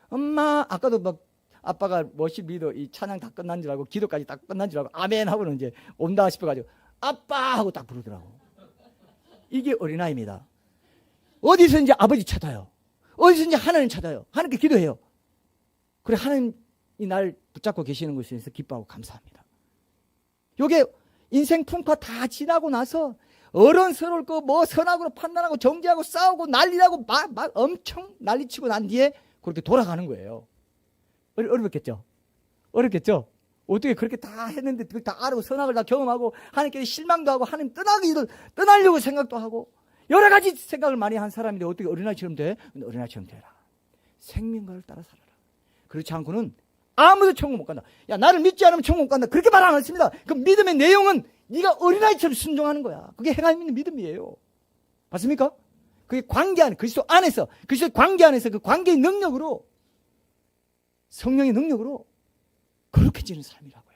[SPEAKER 1] 엄마 아까도 막 아빠가 워십 리더 이 찬양 다 끝난 줄 알고 기도까지 다 끝난 줄 알고 아멘 하고는 이제 온다 싶어가지고 아빠 하고 딱 부르더라고. 이게 어린아이입니다. 어디서든지 아버지 찾아요. 어디서든지 하나님 찾아요. 하나님께 기도해요. 그래 하나님이 날 붙잡고 계시는 것에 대해서 기뻐하고 감사합니다. 요게 인생 풍파 다 지나고 나서 어른스러울 거 뭐 선악으로 판단하고 정죄하고 싸우고 난리나고 막 엄청 난리치고 난 뒤에 그렇게 돌아가는 거예요. 어렵겠죠? 어렵겠죠? 어떻게 그렇게 다 했는데 다 알고 선악을 다 경험하고 하나님께 실망도 하고 하나님 떠나려고 생각도 하고 여러 가지 생각을 많이 한 사람인데 어떻게 어린아이처럼 돼? 근데 어린아이처럼 되라. 생명과를 따라 살아라. 그렇지 않고는 아무도 천국 못 간다. 야 나를 믿지 않으면 천국 못 간다. 그렇게 말 안 했습니다. 그 믿음의 내용은 네가 어린아이처럼 순종하는 거야. 그게 행함 있는 믿음이에요. 맞습니까? 그게 관계 안에 그리스도 안에서 그리스도 관계 안에서 그 관계의 능력으로 성령의 능력으로 그렇게 지는 삶이라고요.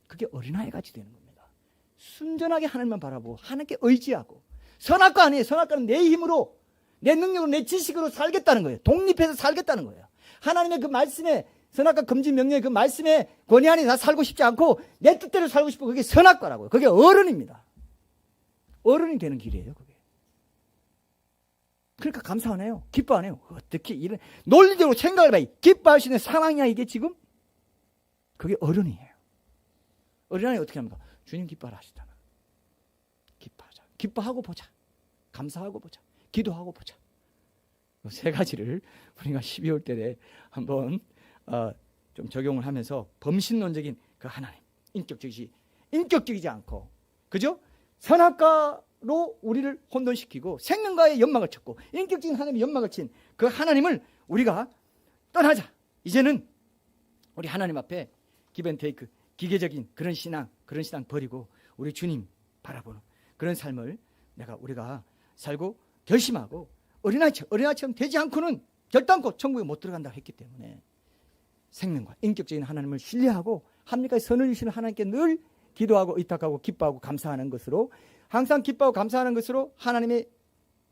[SPEAKER 1] 그게 어린아이같이 되는 겁니다. 순전하게 하나님만 바라보고 하나님께 의지하고 선악과 아니에요. 선악과는 내 힘으로 내 능력으로 내 지식으로 살겠다는 거예요. 독립해서 살겠다는 거예요. 하나님의 그 말씀에 선악과 금지 명령의 그 말씀에 권위 안에 나 살고 싶지 않고 내 뜻대로 살고 싶고 그게 선악과라고요. 그게 어른입니다. 어른이 되는 길이에요. 그게. 그러니까 감사 안 해요. 기뻐 안 해요. 어떻게 이런 논리적으로 생각을 해봐. 기뻐할 수 있는 상황이야 이게 지금? 그게 어른이에요. 어린아이 어떻게 합니까? 주님 기뻐하라 하시잖아. 기뻐하자. 기뻐하고 보자. 감사하고 보자. 기도하고 보자. 이 세 가지를 우리가 12월 달에 한번 좀 적용을 하면서 범신론적인 그 하나님 인격적이지 않고 그죠? 선악과로 우리를 혼돈시키고 생명과의 연막을 쳤고 인격적인 하나님의 연막을 친 그 하나님을 우리가 떠나자. 이제는 우리 하나님 앞에 기브앤테이크 기계적인 그런 신앙 버리고 우리 주님 바라보는 그런 삶을 우리가 살고 결심하고 어린아이처럼 되지 않고는 결단코 천국에 못 들어간다고 했기 때문에 생명과 인격적인 하나님을 신뢰하고 합리까지 선을 주시는 하나님께 늘 기도하고 의탁하고 기뻐하고 감사하는 것으로, 항상 기뻐하고 감사하는 것으로 하나님의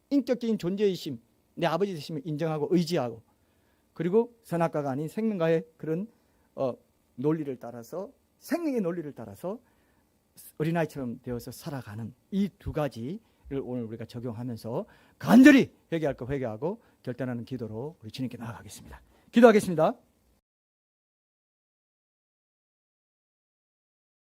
[SPEAKER 1] 인격적인 존재이심, 내 아버지 되심을 인정하고 의지하고, 그리고 선악과가 아닌 생명과의 그런 논리를 따라서, 생명의 논리를 따라서 어린아이처럼 되어서 살아가는 이 두 가지를 오늘 우리가 적용하면서 간절히 회개할 거 회개하고 결단하는 기도로 우리 주님께 나아가겠습니다. 기도하겠습니다.